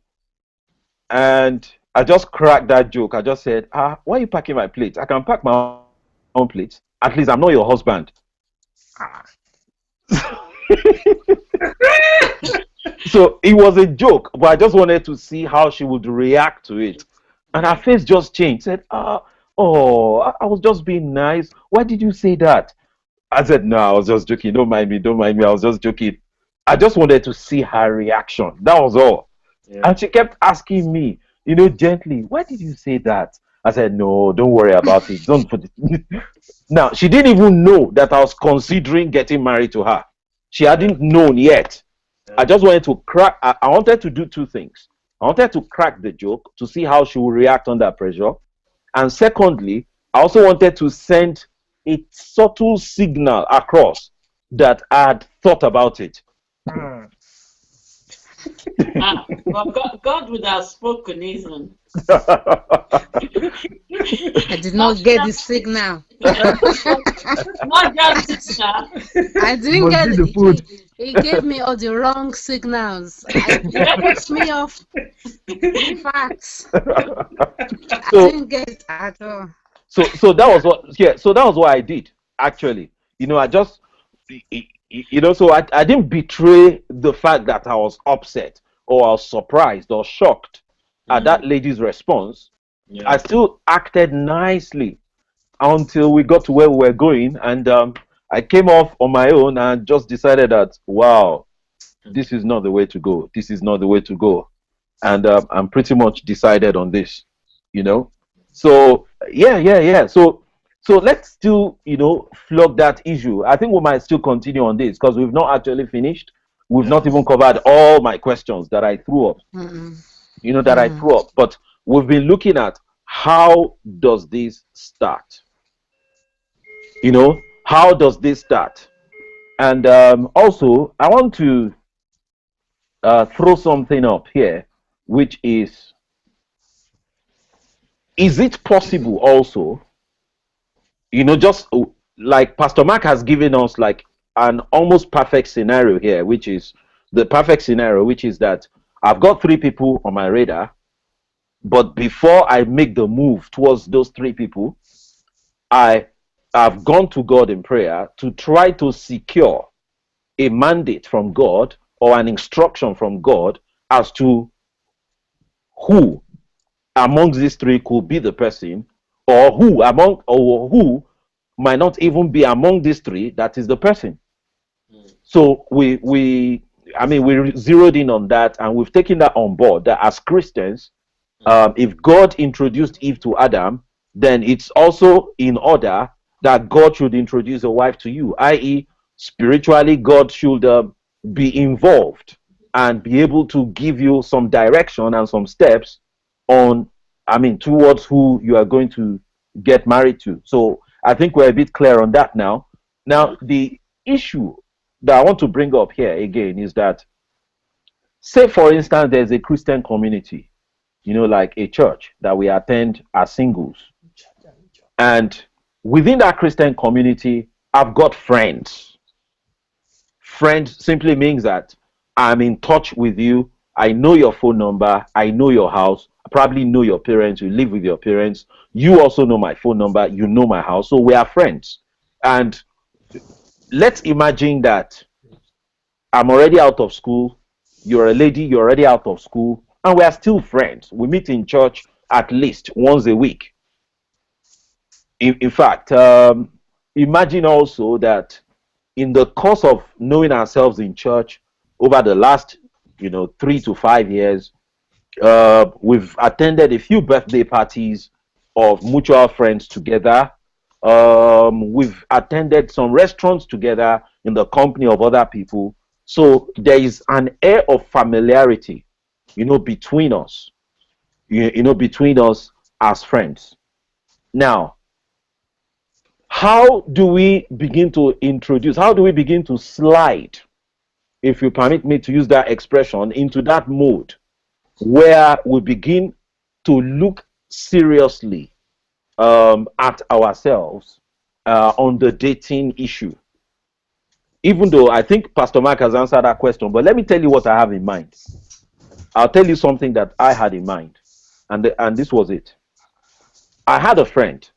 And I just cracked that joke. I just said, why are you packing my plate? I can pack my own plate. At least I'm not your husband. Ah. So it was a joke, but I just wanted to see how she would react to it. And her face just changed. Said, oh, I was just being nice. Why did you say that? I said, no, I was just joking. Don't mind me. Don't mind me. I was just joking. I just wanted to see her reaction. That was all. Yeah. And she kept asking me, gently, why did you say that? I said, no, don't worry about it. Don't put it. Now, she didn't even know that I was considering getting married to her. She hadn't known yet. I Yeah. just wanted to crack, I wanted to do two things. I wanted to crack the joke to see how she would react under pressure. And secondly, I also wanted to send a subtle signal across that I had thought about it. Hmm. But God would have spoken, isn't? I did Not not get the just, signal. not just sister. I didn't Must get be the food. he gave me all the wrong signals. It puts me off the facts. I so didn't get it at all. so that was what, yeah, so that was what I did actually. I just, so I didn't betray the fact that I was upset or I was surprised or shocked at that Mm. lady's response. I Yeah. still acted nicely until we got to where we were going, and I came off on my own and just decided that, wow, this is not the way to go. This is not the way to go. And I'm pretty much decided on this, you know. So yeah. So let's still, flog that issue. I think we might still continue on this because we've not actually finished. We've Yeah. not even covered all my questions that I threw up, Mm-mm. that I threw up. But we've been looking at how does this start? How does this start? And also, I want to throw something up here, which is it possible also, just like Pastor Mark has given us like an almost perfect scenario here, which is the perfect scenario, which is that I've got three people on my radar, but before I make the move towards those three people, I have gone to God in prayer to try to secure a mandate from God or an instruction from God as to who amongst these three could be the person, or who might not even be among these three that is the person. Mm. So we zeroed in on that, and we've taken that on board that as Christians, Mm. if God introduced Eve to Adam, then it's also in order that God should introduce a wife to you, i.e., spiritually, God should be involved and be able to give you some direction and some steps on, towards who you are going to get married to. So I think we're a bit clear on that now. Now, Mm. the issue that I want to bring up here again is that, say, for instance, there's a Christian community, like a church that we attend as singles. And within that Christian community, I've got friends. Friends simply means that I'm in touch with you. I know your phone number. I know your house. I probably know your parents. You live with your parents. You also know my phone number. You know my house. So we are friends. And let's imagine that I'm already out of school. You're a lady. You're already out of school. And we are still friends. We meet in church at least once a week. In fact, imagine also that in the course of knowing ourselves in church over the last, 3 to 5 years, we've attended a few birthday parties of mutual friends together. We've attended some restaurants together in the company of other people. So there is an air of familiarity, between us, between us as friends. Now, how do we begin to introduce, how do we begin to slide, if you permit me to use that expression, into that mode where we begin to look seriously at ourselves on the dating issue? Even though I think Pastor Mark has answered that question, but let me tell you what I have in mind. I'll tell you something that I had in mind, and this was it. I had a friend,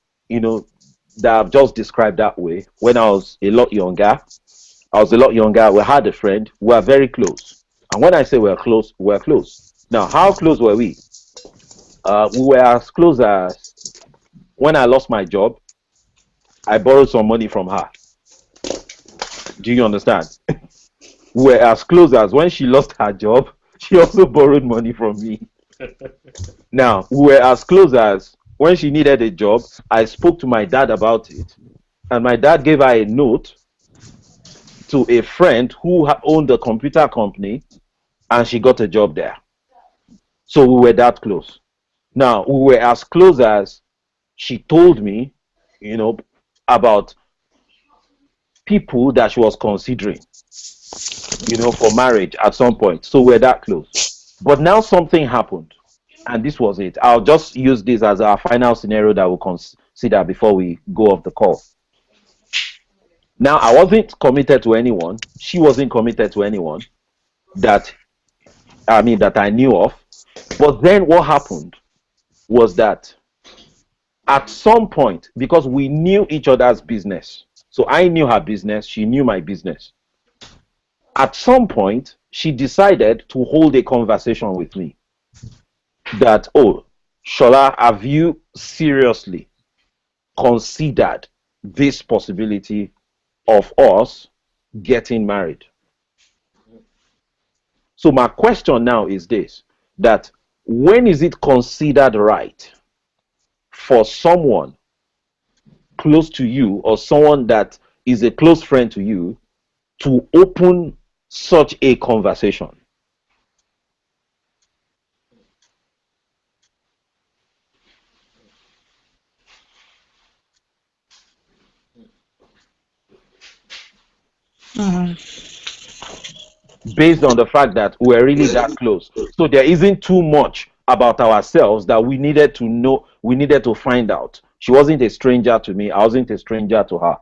that I've just described that way. When I was a lot younger, we had a friend. We were very close, and when I say we're close, we're close. Now, how close were we? We were as close as when I lost my job, I borrowed some money from her. Do you understand? We were as close as when she lost her job, she also borrowed money from me. Now, we were as close as when she needed a job, I spoke to my dad about it, and my dad gave her a note to a friend who owned a computer company, and she got a job there. So we were that close. Now, we were as close as she told me, about people that she was considering, for marriage at some point. So we're that close. But now something happened, and this was it. I'll just use this as our final scenario that we'll consider before we go off the call. Now, I wasn't committed to anyone. She wasn't committed to anyone that I knew of. But then what happened was that at some point, because we knew each other's business, so I knew her business, she knew my business. At some point, she decided to hold a conversation with me that, oh, Shola, have you seriously considered this possibility of us getting married? So my question now is this, that when is it considered right for someone close to you or someone that is a close friend to you to open such a conversation? Based on the fact that we're really that close. So there isn't too much about ourselves that we needed to know, we needed to find out. She wasn't a stranger to me, I wasn't a stranger to her.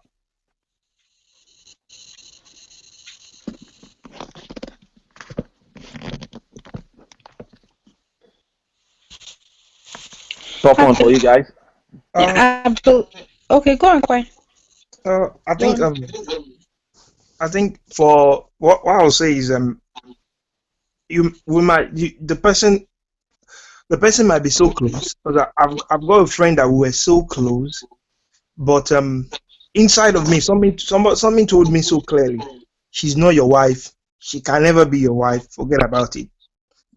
Tough one for you guys. Okay, go on, Kwai. I think for what I'll say is the person might be so close, because I've got a friend that we were so close, but inside of me something told me so clearly, she's not your wife, she can never be your wife, forget about it.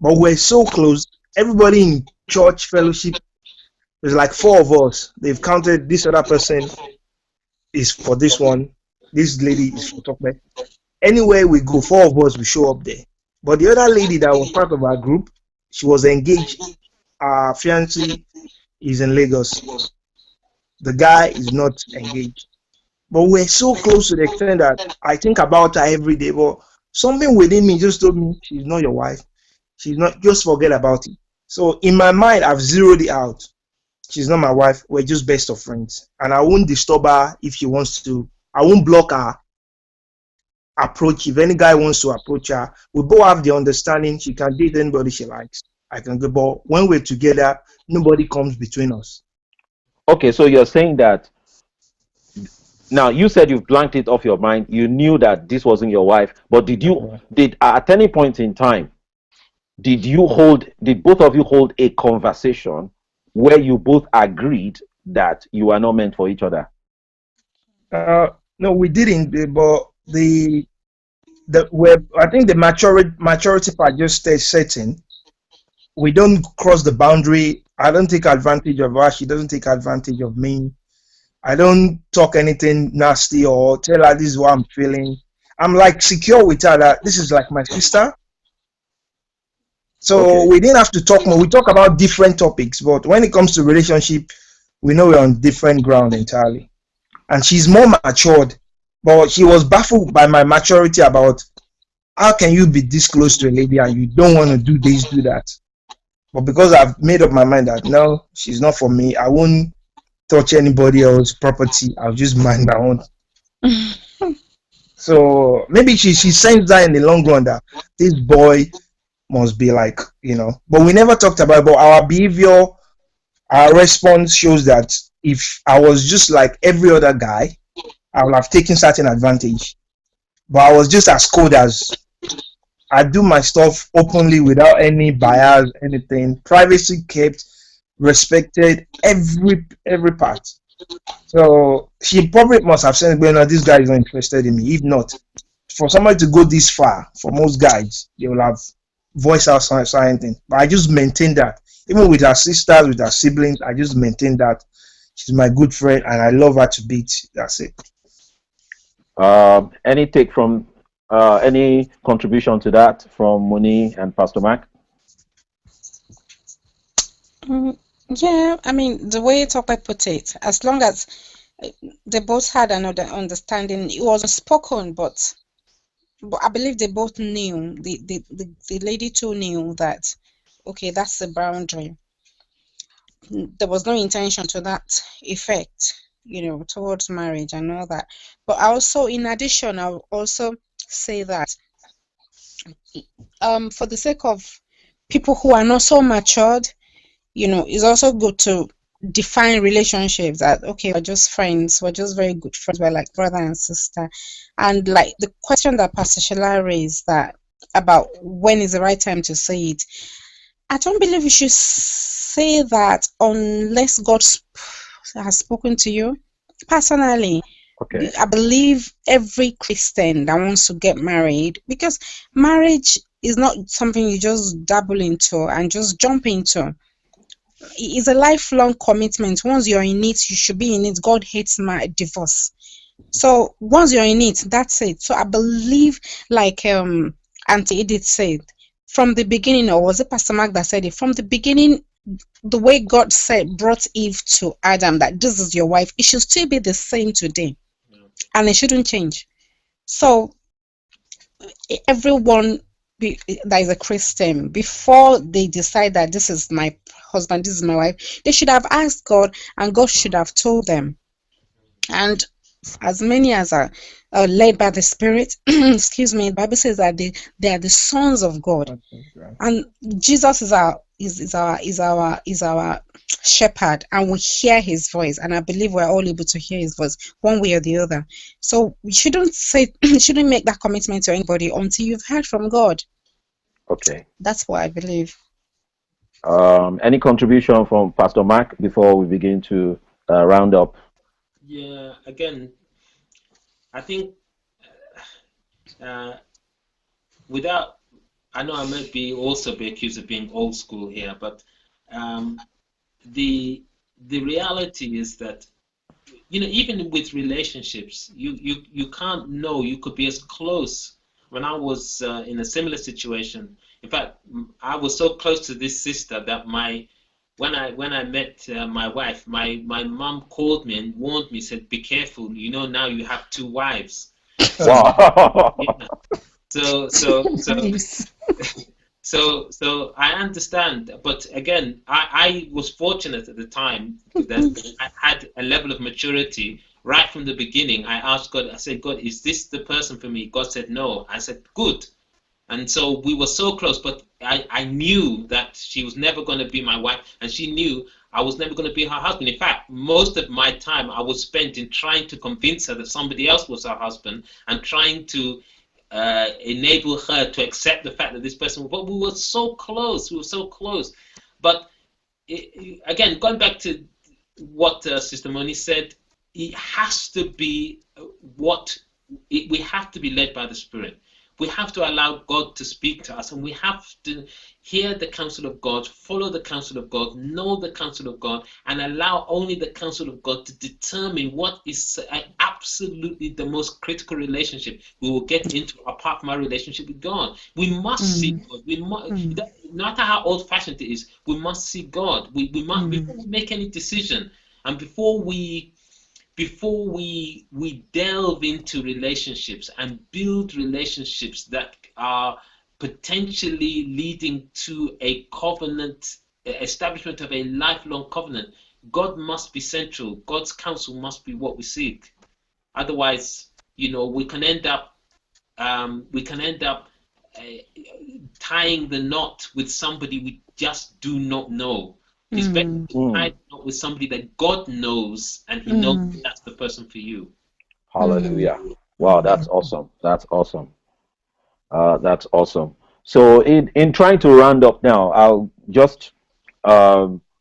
But we're so close, everybody in church fellowship, there's like 4 of us, they've counted this other person is for this one, this lady is for Tokme. Anywhere we go, 4 of us will show up there. But the other lady that was part of our group, she was engaged. Our fiancé is in Lagos. The guy is not engaged. But we're so close to the extent that I think about her every day. But something within me just told me, she's not your wife. She's not, just forget about it. So in my mind, I've zeroed it out. She's not my wife. We're just best of friends. And I won't disturb her if she wants to. I won't block her approach. If any guy wants to approach her, we both have the understanding she can date anybody she likes. I can go, but when we're together, nobody comes between us. Okay, so you're saying that now, you said you've blanked it off your mind, you knew that this wasn't your wife, but did at any point in time, did both of you hold a conversation where you both agreed that you are not meant for each other? No, we didn't, but the where I think the maturity part just stays certain. We don't cross the boundary. I don't take advantage of her. She doesn't take advantage of me. I don't talk anything nasty or tell her this is what I'm feeling. I'm like secure with her that this is like my sister. So Okay. we didn't have to talk more. We talk about different topics, but when it comes to relationship, we know we're on different ground entirely. And she's more matured, but she was baffled by my maturity about how can you be this close to a lady and you don't want to do this, do that. But because I've made up my mind that no, she's not for me, I won't touch anybody else's property. I'll just mind my own. So maybe she sensed that in the long run that this boy must be like, but we never talked about it, but our behavior, our response shows that if I was just like every other guy, I would have taken certain advantage. But I was just as cold as I do my stuff openly without any bias, anything. Privacy kept, respected every part. So she probably must have said, well, no, this guy is not interested in me. If not, for somebody to go this far, for most guys, they will have voiced out something. But I just maintain that. Even with her sisters, with her siblings, I just maintain that she's my good friend and I love her to bits. That's it. Any take from any contribution to that from Moni and Pastor Mark? Yeah, I mean, the way Tope put it, as long as they both had another understanding, it wasn't spoken, but I believe they both knew, the lady too knew that, okay, that's the boundary. There was no intention to that effect, towards marriage and all that. But also, in addition, I'll also say that for the sake of people who are not so matured, it's also good to define relationships that, okay, we're just friends, we're just very good friends, we're like brother and sister. And like the question that Pastor Sheila raised, that about when is the right time to say it, I don't believe you should say that unless God has spoken to you. Personally, Okay. I believe every Christian that wants to get married, because marriage is not something you just dabble into and just jump into. It's a lifelong commitment. Once you're in it, you should be in it. God hates my divorce. So once you're in it, that's it. So I believe, like Auntie Edith said, from the beginning, or was it Pastor Mark that said it? From the beginning, the way God said, brought Eve to Adam, that this is your wife, it should still be the same today. And it shouldn't change. So everyone that is a Christian, before they decide that this is my husband, this is my wife, they should have asked God, and God should have told them. And as many as are led by the Spirit, excuse me, the Bible says that they are the sons of God, and Jesus is our shepherd, and we hear his voice, and I believe we're all able to hear his voice one way or the other. So we shouldn't make that commitment to anybody until you've heard from God. Okay. That's what I believe. Any contribution from Pastor Mark before we begin to round up? Yeah, again, I think without, I know I might be also be accused of being old school here, but the reality is that, even with relationships, you can't know. You could be as close. When I was in a similar situation, in fact, I was so close to this sister that when I met my wife, my mom called me and warned me, said, "Be careful. Now you have two wives." Wow. Yeah. So Nice. So I understand, but again, I was fortunate at the time that I had a level of maturity right from the beginning. I asked God, I said, God, is this the person for me? God said no. I said, good. And so we were so close, but I knew that she was never going to be my wife, and she knew I was never going to be her husband. In fact, most of my time I was spent in trying to convince her that somebody else was her husband, and trying to enable her to accept the fact that this person. But we were so close. We were so close. But again, going back to what Sister Moni said, it has to be what we have to be led by the Spirit. We have to allow God to speak to us, and we have to hear the counsel of God, follow the counsel of God, know the counsel of God, and allow only the counsel of God to determine what is absolutely the most critical relationship we will get into apart from our relationship with God. We must see God. We must, no matter how old-fashioned it is, we must see God. We must, before we make any decision, and before we delve into relationships and build relationships that are potentially leading to a covenant, establishment of a lifelong covenant, God must be central. God's counsel must be what we seek. Otherwise, we can end up tying the knot with somebody we just do not know. It's better to tie the knot with somebody that God knows, and He knows that's the person for you. Hallelujah. Wow, that's awesome. That's awesome. That's awesome. So in trying to round up now, I'll just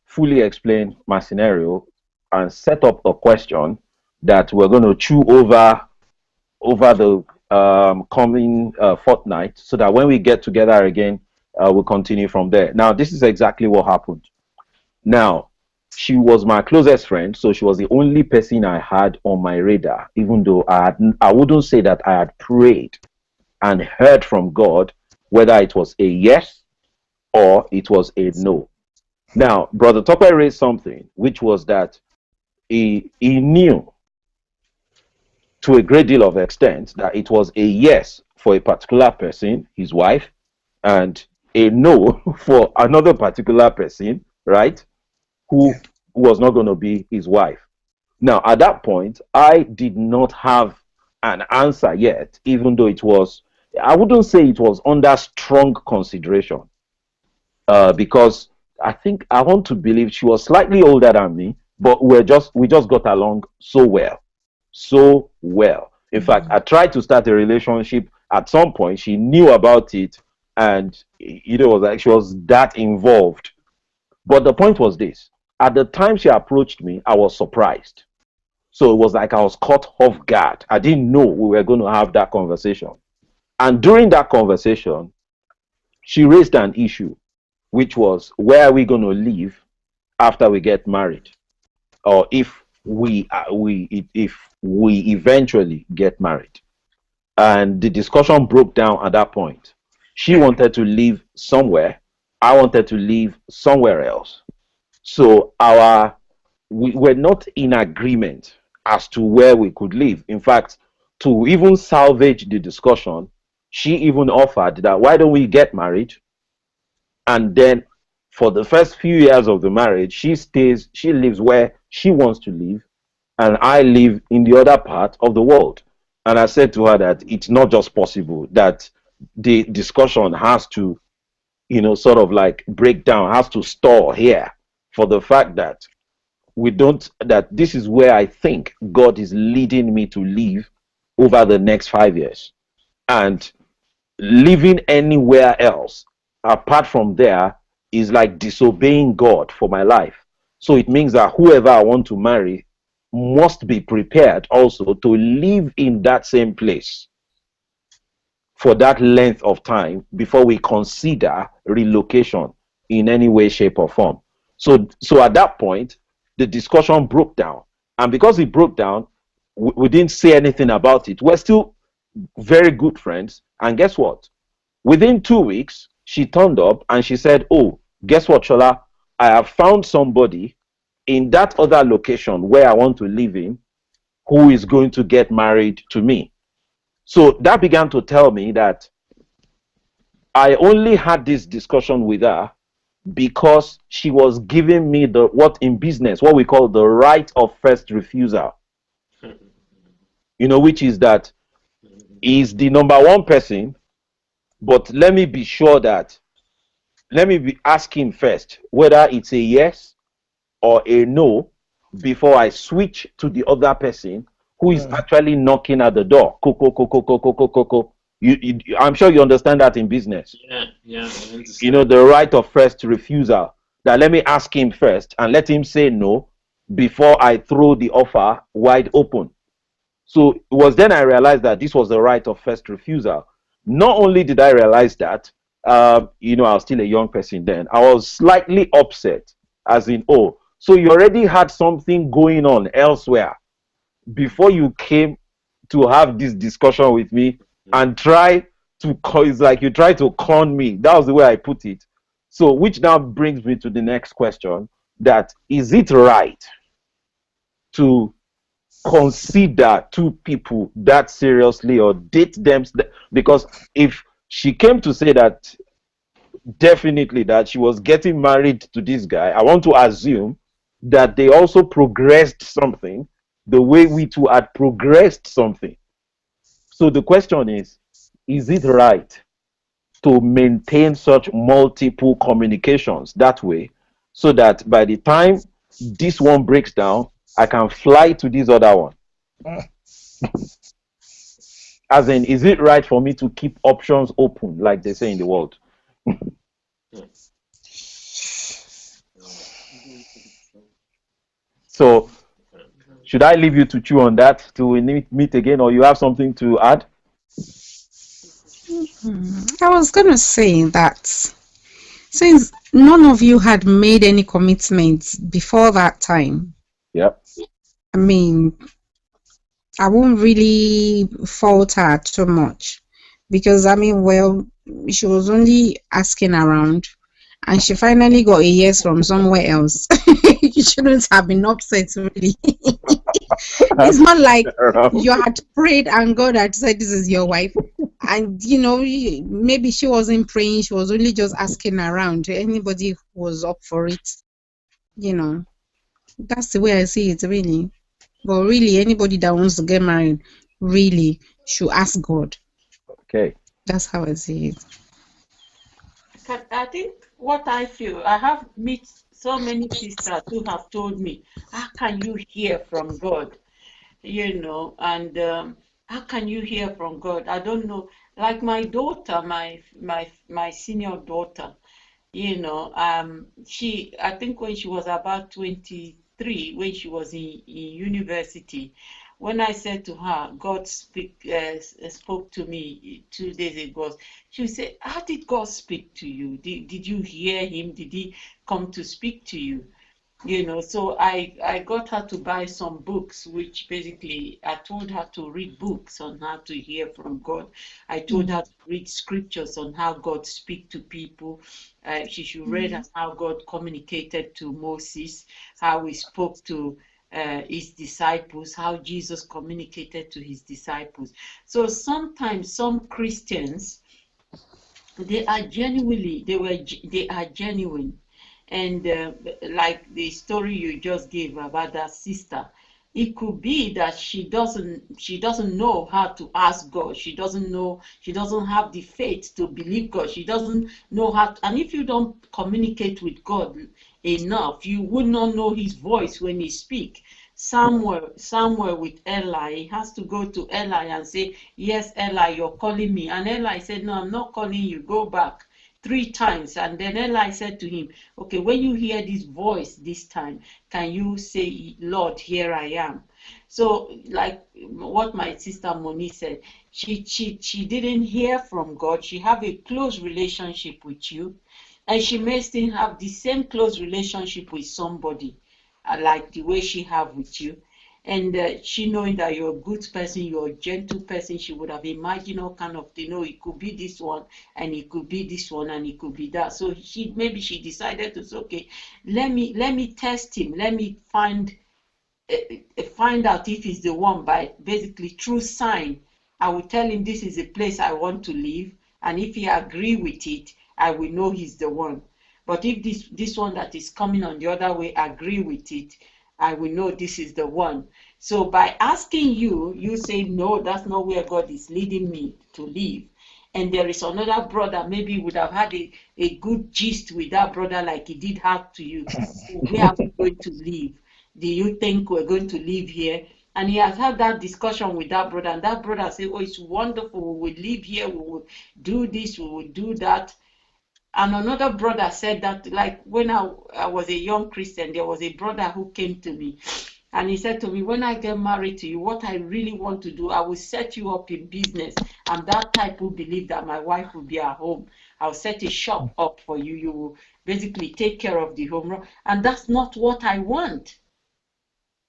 fully explain my scenario and set up a question that we're going to chew over the coming fortnight, so that when we get together again, we'll continue from there. Now, this is exactly what happened. Now, she was my closest friend, so she was the only person I had on my radar, even though I wouldn't say that I had prayed and heard from God whether it was a yes or it was a no. Now, Brother Topper raised something, which was that he knew to a great deal of extent that it was a yes for a particular person, his wife, and a no for another particular person, right, who was not going to be his wife. Now, at that point, I did not have an answer yet, even though it was, I wouldn't say it was under strong consideration, because I want to believe she was slightly older than me, but we just got along so well, so well. In fact, I tried to start a relationship at some point. She knew about it, and it was like she was that involved. But the point was this: at the time she approached me, I was surprised. So it was like I was caught off guard. I didn't know we were going to have that conversation. And during that conversation, she raised an issue, which was, where are we going to live after we get married, or if we eventually get married. And the discussion broke down at that point. She wanted to live somewhere, I wanted to live somewhere else. So we were not in agreement as to where we could live. In fact, to even salvage the discussion, she even offered that, why don't we get married, and then for the first few years of the marriage, she lives where she wants to live, and I live in the other part of the world. And I said to her that it's not just possible, that the discussion has to, sort of like break down, has to stall here, for the fact that that this is where I think God is leading me to live over the next 5 years. And living anywhere else apart from there is like disobeying God for my life. So it means that whoever I want to marry must be prepared also to live in that same place for that length of time before we consider relocation in any way, shape, or form. So at that point, the discussion broke down. And because it broke down, we didn't say anything about it. We're still very good friends. And guess what? Within 2 weeks, she turned up and she said, oh, guess what, Shola? I have found somebody in that other location where I want to live in who is going to get married to me. So that began to tell me that I only had this discussion with her because she was giving me what in business, what we call the right of first refusal. Which is that is the number one person, but let me be sure that, let me ask him first whether it's a yes or a no before I switch to the other person who is actually knocking at the door. Coco, coco, coco, coco, coco. I'm sure you understand that in business. Yeah. I understand. The right of first refusal. That let me ask him first and let him say no before I throw the offer wide open. So it was then I realized that this was the right of first refusal. Not only did I realize that, I was still a young person then, I was slightly upset, as in, oh, so you already had something going on elsewhere before you came to have this discussion with me and try to, it's like you try to con me. That was the way I put it. So, which now brings me to the next question, that is it right to consider two people that seriously or date them? Because if she came to say that definitely that she was getting married to this guy, I want to assume that they also progressed something the way we two had progressed something. So the question is it right to maintain such multiple communications that way, so that by the time this one breaks down, I can fly to this other one? As in, is it right for me to keep options open, like they say in the world? So, should I leave you to chew on that till we meet again, or you have something to add? I was gonna say that since none of you had made any commitments before that time, Yep. I mean, I won't really fault her too much because I mean, well, she was only asking around and she finally got a yes from somewhere else. You shouldn't have been upset, really. It's not like you had prayed and God had said this is your wife. And maybe she wasn't praying, she was only just asking around. Anybody who was up for it, you know. That's the way I see it, really. But really, anybody that wants to get married really should ask God. Okay. That's how I see it. I think what I feel, I have met so many sisters who have told me, how can you hear from God? And how can you hear from God? I don't know. Like my daughter, my senior daughter, I think when she was about 23, when she was in university, when I said to her, God spoke to me 2 days ago, she said, how did God speak to you? Did you hear him? Did he come to speak to you? So I got her to buy some books, which basically I told her to read books on how to hear from God. I told her to read scriptures on how God speak to people. She should read on how God communicated to Moses, how he spoke to his disciples, how Jesus communicated to his disciples. So sometimes some Christians, they are genuine. And like the story you just gave about that sister, it could be that she doesn't know how to ask God. She doesn't have the faith to believe God. She doesn't know how to, and if you don't communicate with God enough, you would not know his voice when he speak. Somewhere with Eli, he has to go to Eli and say, yes, Eli, you're calling me. And Eli said, no, I'm not calling you, go back. 3 times. And then Eli said to him, okay, when you hear this voice this time, can you say, Lord, here I am? So like what my sister Moni said, she didn't hear from God. She have a close relationship with you, and she may still have the same close relationship with somebody, like the way she have with you. And she knowing that you're a good person, you're a gentle person, she would have imagined all kind of thing. No, it could be this one, and it could be this one, and it could be that. So she decided to say, okay, let me test him. Let me find out if he's the one by basically through sign. I will tell him this is a place I want to live, and if he agree with it, I will know he's the one. But if this one that is coming on the other way agree with it, I will know this is the one. So by asking you, you say, no, that's not where God is leading me to live. And there is another brother, maybe would have had a good gist with that brother like he did have to you. Where are we going to live? Do you think we're going to live here? And he has had that discussion with that brother, and that brother said, oh, it's wonderful, we will live here, we will do this, we will do that. And another brother said that, like when I was a young Christian, there was a brother who came to me And he said to me, when I get married to you, what I really want to do, I will set you up in business. I'm that type who believe that my wife will be at home. I'll set a shop up for you. You will basically take care of the home. And that's not what I want.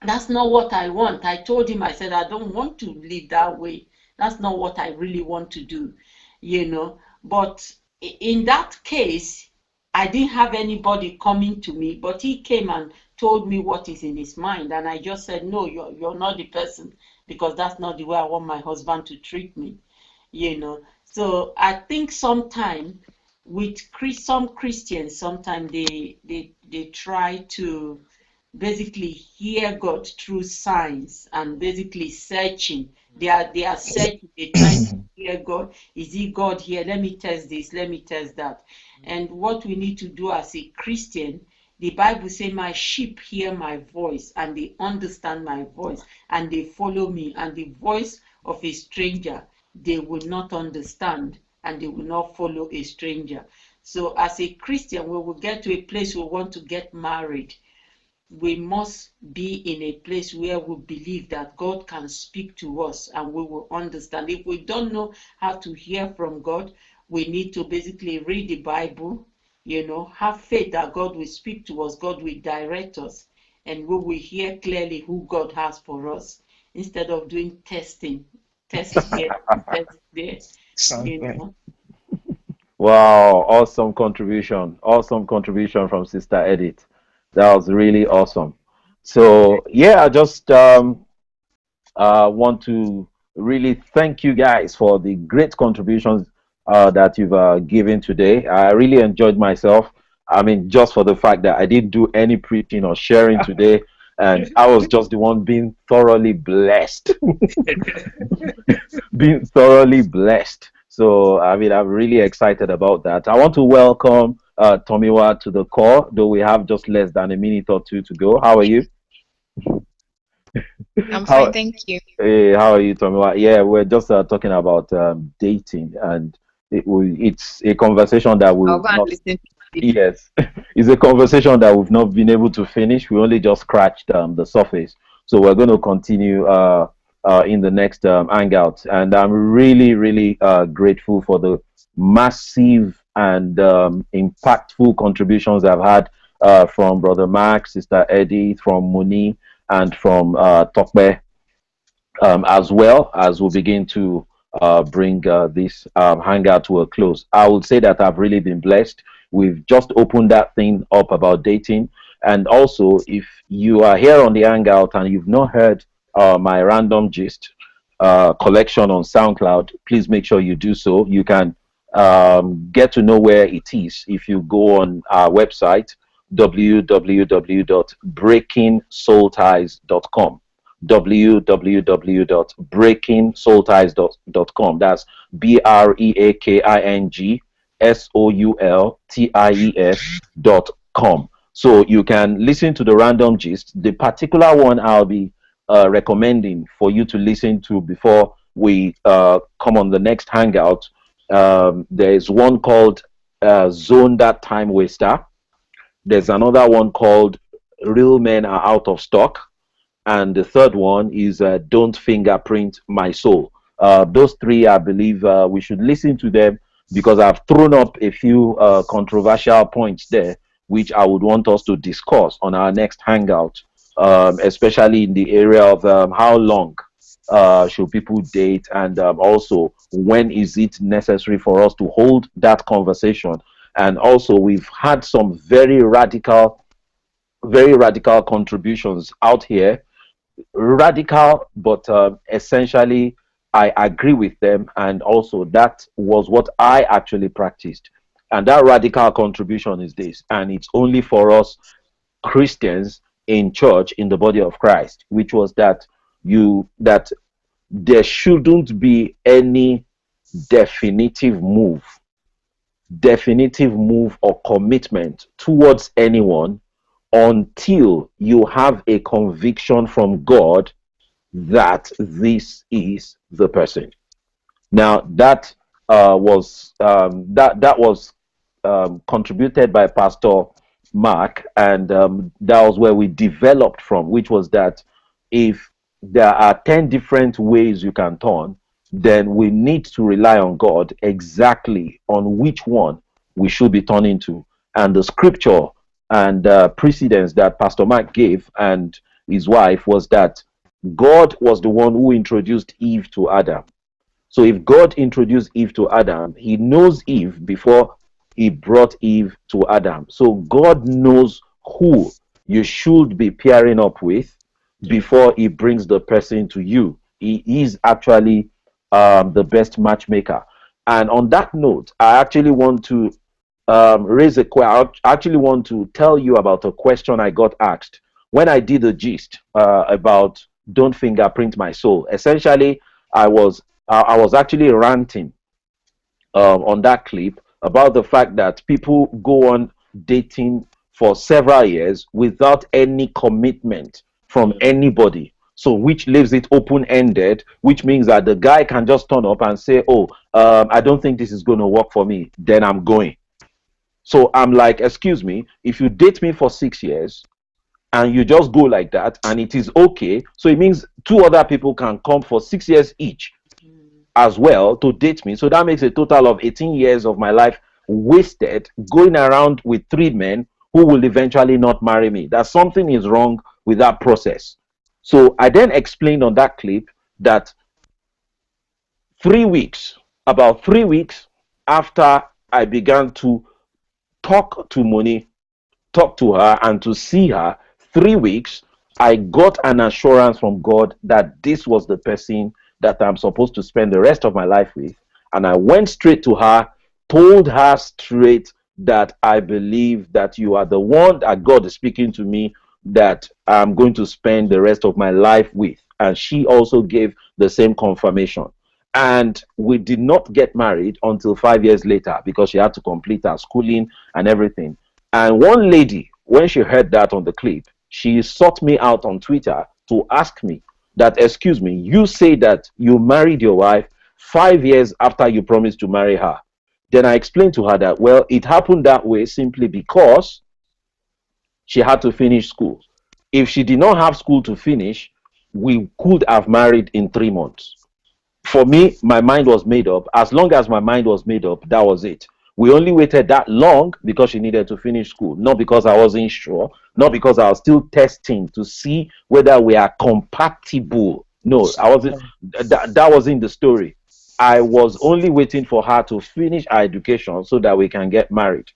That's not what I want. I told him, I said, I don't want to live that way. That's not what I really want to do, you know. But in that case, I didn't have anybody coming to me, but he came and told me what is in his mind. And I just said, no, you're not the person, because that's not the way I want my husband to treat me, you know. So I think sometimes with some Christians, sometimes they try to basically hear God through signs and basically searching. They are searching, they're trying to hear God. Is he God here? Let me test this, let me test that. And what we need to do as a Christian, the Bible says, my sheep hear my voice and they understand my voice and they follow me, and the voice of a stranger they will not understand, and they will not follow a stranger. So as a Christian, when we get to a place we want to get married, we must be in a place where we believe that God can speak to us and we will understand. If we don't know how to hear from God, we need to basically read the Bible, you know, have faith that God will speak to us, God will direct us, and we will hear clearly who God has for us, instead of doing testing, test here, test there, you know. Wow, awesome contribution. Awesome contribution from Sister Edith. That was really awesome. So yeah, I just want to really thank you guys for the great contributions that you've given today. I really enjoyed myself. I mean, just for the fact that I didn't do any preaching or sharing today, and I was just the one being thoroughly blessed. Being thoroughly blessed. So, I mean, I'm really excited about that. I want to welcome Tomiwa to the call, though we have just less than a minute or two to go. How are you? I'm fine, How thank you. Hey, how are you, Tomiwa? Yeah, we're just talking about dating, and it's a conversation that I'll we've go and not. listen to it. Yes, it's a conversation that we've not been able to finish. We only just scratched the surface. So we're going to continue in the next hangout. And I'm really, really grateful for the massive and impactful contributions I've had from Brother Mark, Sister Eddie, from Muni, and from Tokbe, as well as we begin to bring this hangout to a close. I would say that I've really been blessed. We've just opened that thing up about dating. And also, if you are here on the hangout and you've not heard my random gist collection on SoundCloud, please make sure you do so. You can get to know where it is if you go on our website, www.breakingsoulties.com, www.breakingsoulties.com. That's BREAKINGSOULTIES.com. So you can listen to the random gist. The particular one I'll be recommending for you to listen to before we come on the next hangout. There is one called Zone That Time Waster. There's another one called Real Men Are Out of Stock, and the third one is Don't Fingerprint My Soul. Those three, I believe we should listen to them, because I've thrown up a few controversial points there, which I would want us to discuss on our next hangout, especially in the area of how long should people date, and also when is it necessary for us to hold that conversation. And also, we've had some very radical contributions out here, radical, but essentially I agree with them, and also that was what I actually practiced. And that radical contribution is this, and it's only for us Christians in church, in the body of Christ, which was that there shouldn't be any definitive move or commitment towards anyone until you have a conviction from God that this is the person. Now that was contributed by Pastor Mark, and that was where we developed from, which was that if there are 10 different ways you can turn, then we need to rely on God exactly on which one we should be turning to. And the scripture and precedence that Pastor Mark gave and his wife was that God was the one who introduced Eve to Adam. So if God introduced Eve to Adam, he knows Eve before he brought Eve to Adam. So God knows who you should be pairing up with before he brings the person to you. He is actually the best matchmaker. And on that note, I actually want to raise a question. I actually want to tell you about a question I got asked when I did a gist about don't fingerprint my soul. Essentially, I was actually ranting on that clip about the fact that people go on dating for several years without any commitment from anybody. So, which leaves it open ended, which means that the guy can just turn up and say, "Oh, I don't think this is going to work for me," then I'm going. So, I'm like, excuse me, if you date me for 6 years and you just go like that and it is okay, so it means two other people can come for 6 years each as well to date me. So that makes a total of 18 years of my life wasted going around with three men who will eventually not marry me. That something is wrong with that process. So I then explained on that clip that 3 weeks, about 3 weeks after I began to talk to Moni, talk to her and to see her, 3 weeks, I got an assurance from God that this was the person that I'm supposed to spend the rest of my life with. And I went straight to her, told her straight that I believe that you are the one that God is speaking to me, that I'm going to spend the rest of my life with. And she also gave the same confirmation. And we did not get married until 5 years later because she had to complete her schooling and everything. And one lady, when she heard that on the clip, she sought me out on Twitter to ask me that, excuse me, you say that you married your wife 5 years after you promised to marry her. Then I explained to her that, well, it happened that way simply because she had to finish school. If she did not have school to finish, we could have married in 3 months. For me, my mind was made up. As long as my mind was made up, that was it. We only waited that long because she needed to finish school, not because I wasn't sure, not because I was still testing to see whether we are compatible. No, I wasn't. That wasn't the story. I was only waiting for her to finish her education so that we can get married.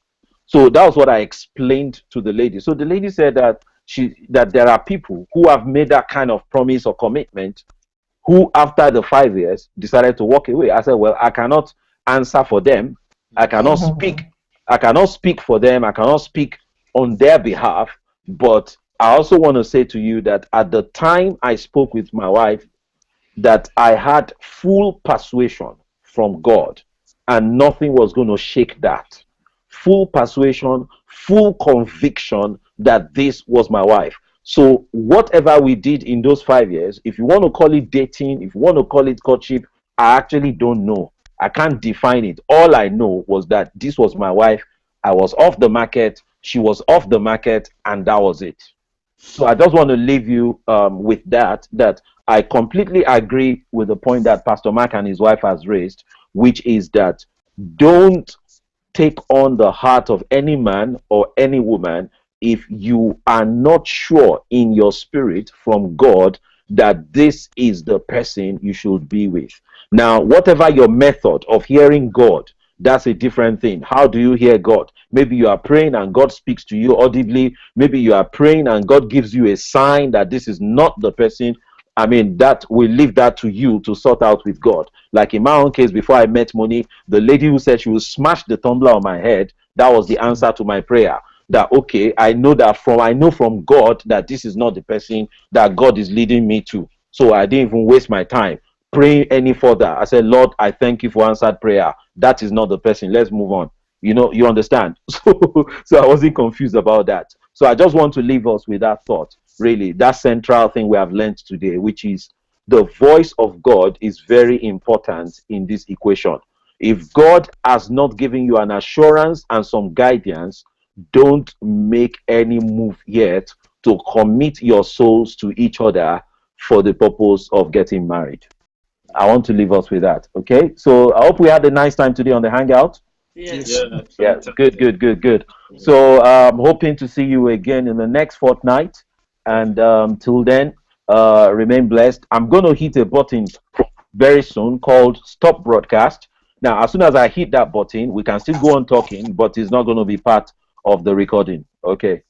So that was what I explained to the lady. So the lady said that that there are people who have made that kind of promise or commitment who after the 5 years decided to walk away. I said, well, I cannot answer for them. I cannot speak. I cannot speak for them. I cannot speak on their behalf. But I also want to say to you that at the time I spoke with my wife, that I had full persuasion from God and nothing was going to shake that. Full persuasion, full conviction that this was my wife. So whatever we did in those 5 years, if you want to call it dating, if you want to call it courtship, I actually don't know. I can't define it. All I know was that this was my wife. I was off the market. She was off the market, and that was it. So I just want to leave you with that I completely agree with the point that Pastor Mark and his wife has raised, which is that don't take on the heart of any man or any woman if you are not sure in your spirit from God that this is the person you should be with. Now, whatever your method of hearing God, that's a different thing. How do you hear God? Maybe you are praying and God speaks to you audibly. Maybe you are praying and God gives you a sign that this is not the person. I mean, that we leave that to you to sort out with God. Like in my own case, before I met Moni, the lady who said she will smash the tumbler on my head, that was the answer to my prayer. That okay, I know from God that this is not the person that God is leading me to. So I didn't even waste my time praying any further. I said, Lord, I thank you for answered prayer. That is not the person. Let's move on. You understand. So I wasn't confused about that. So I just want to leave us with that thought. Really, that central thing we have learned today, which is the voice of God is very important in this equation. If God has not given you an assurance and some guidance, don't make any move yet to commit your souls to each other for the purpose of getting married. I want to leave us with that. Okay. So I hope we had a nice time today on the Hangout. Yes. Yeah, Yeah. Good, fantastic. good, good, good. So I'm hoping to see you again in the next fortnight. And till then, remain blessed. I'm going to hit a button very soon called Stop Broadcast. Now, as soon as I hit that button, we can still go on talking, but it's not going to be part of the recording. Okay.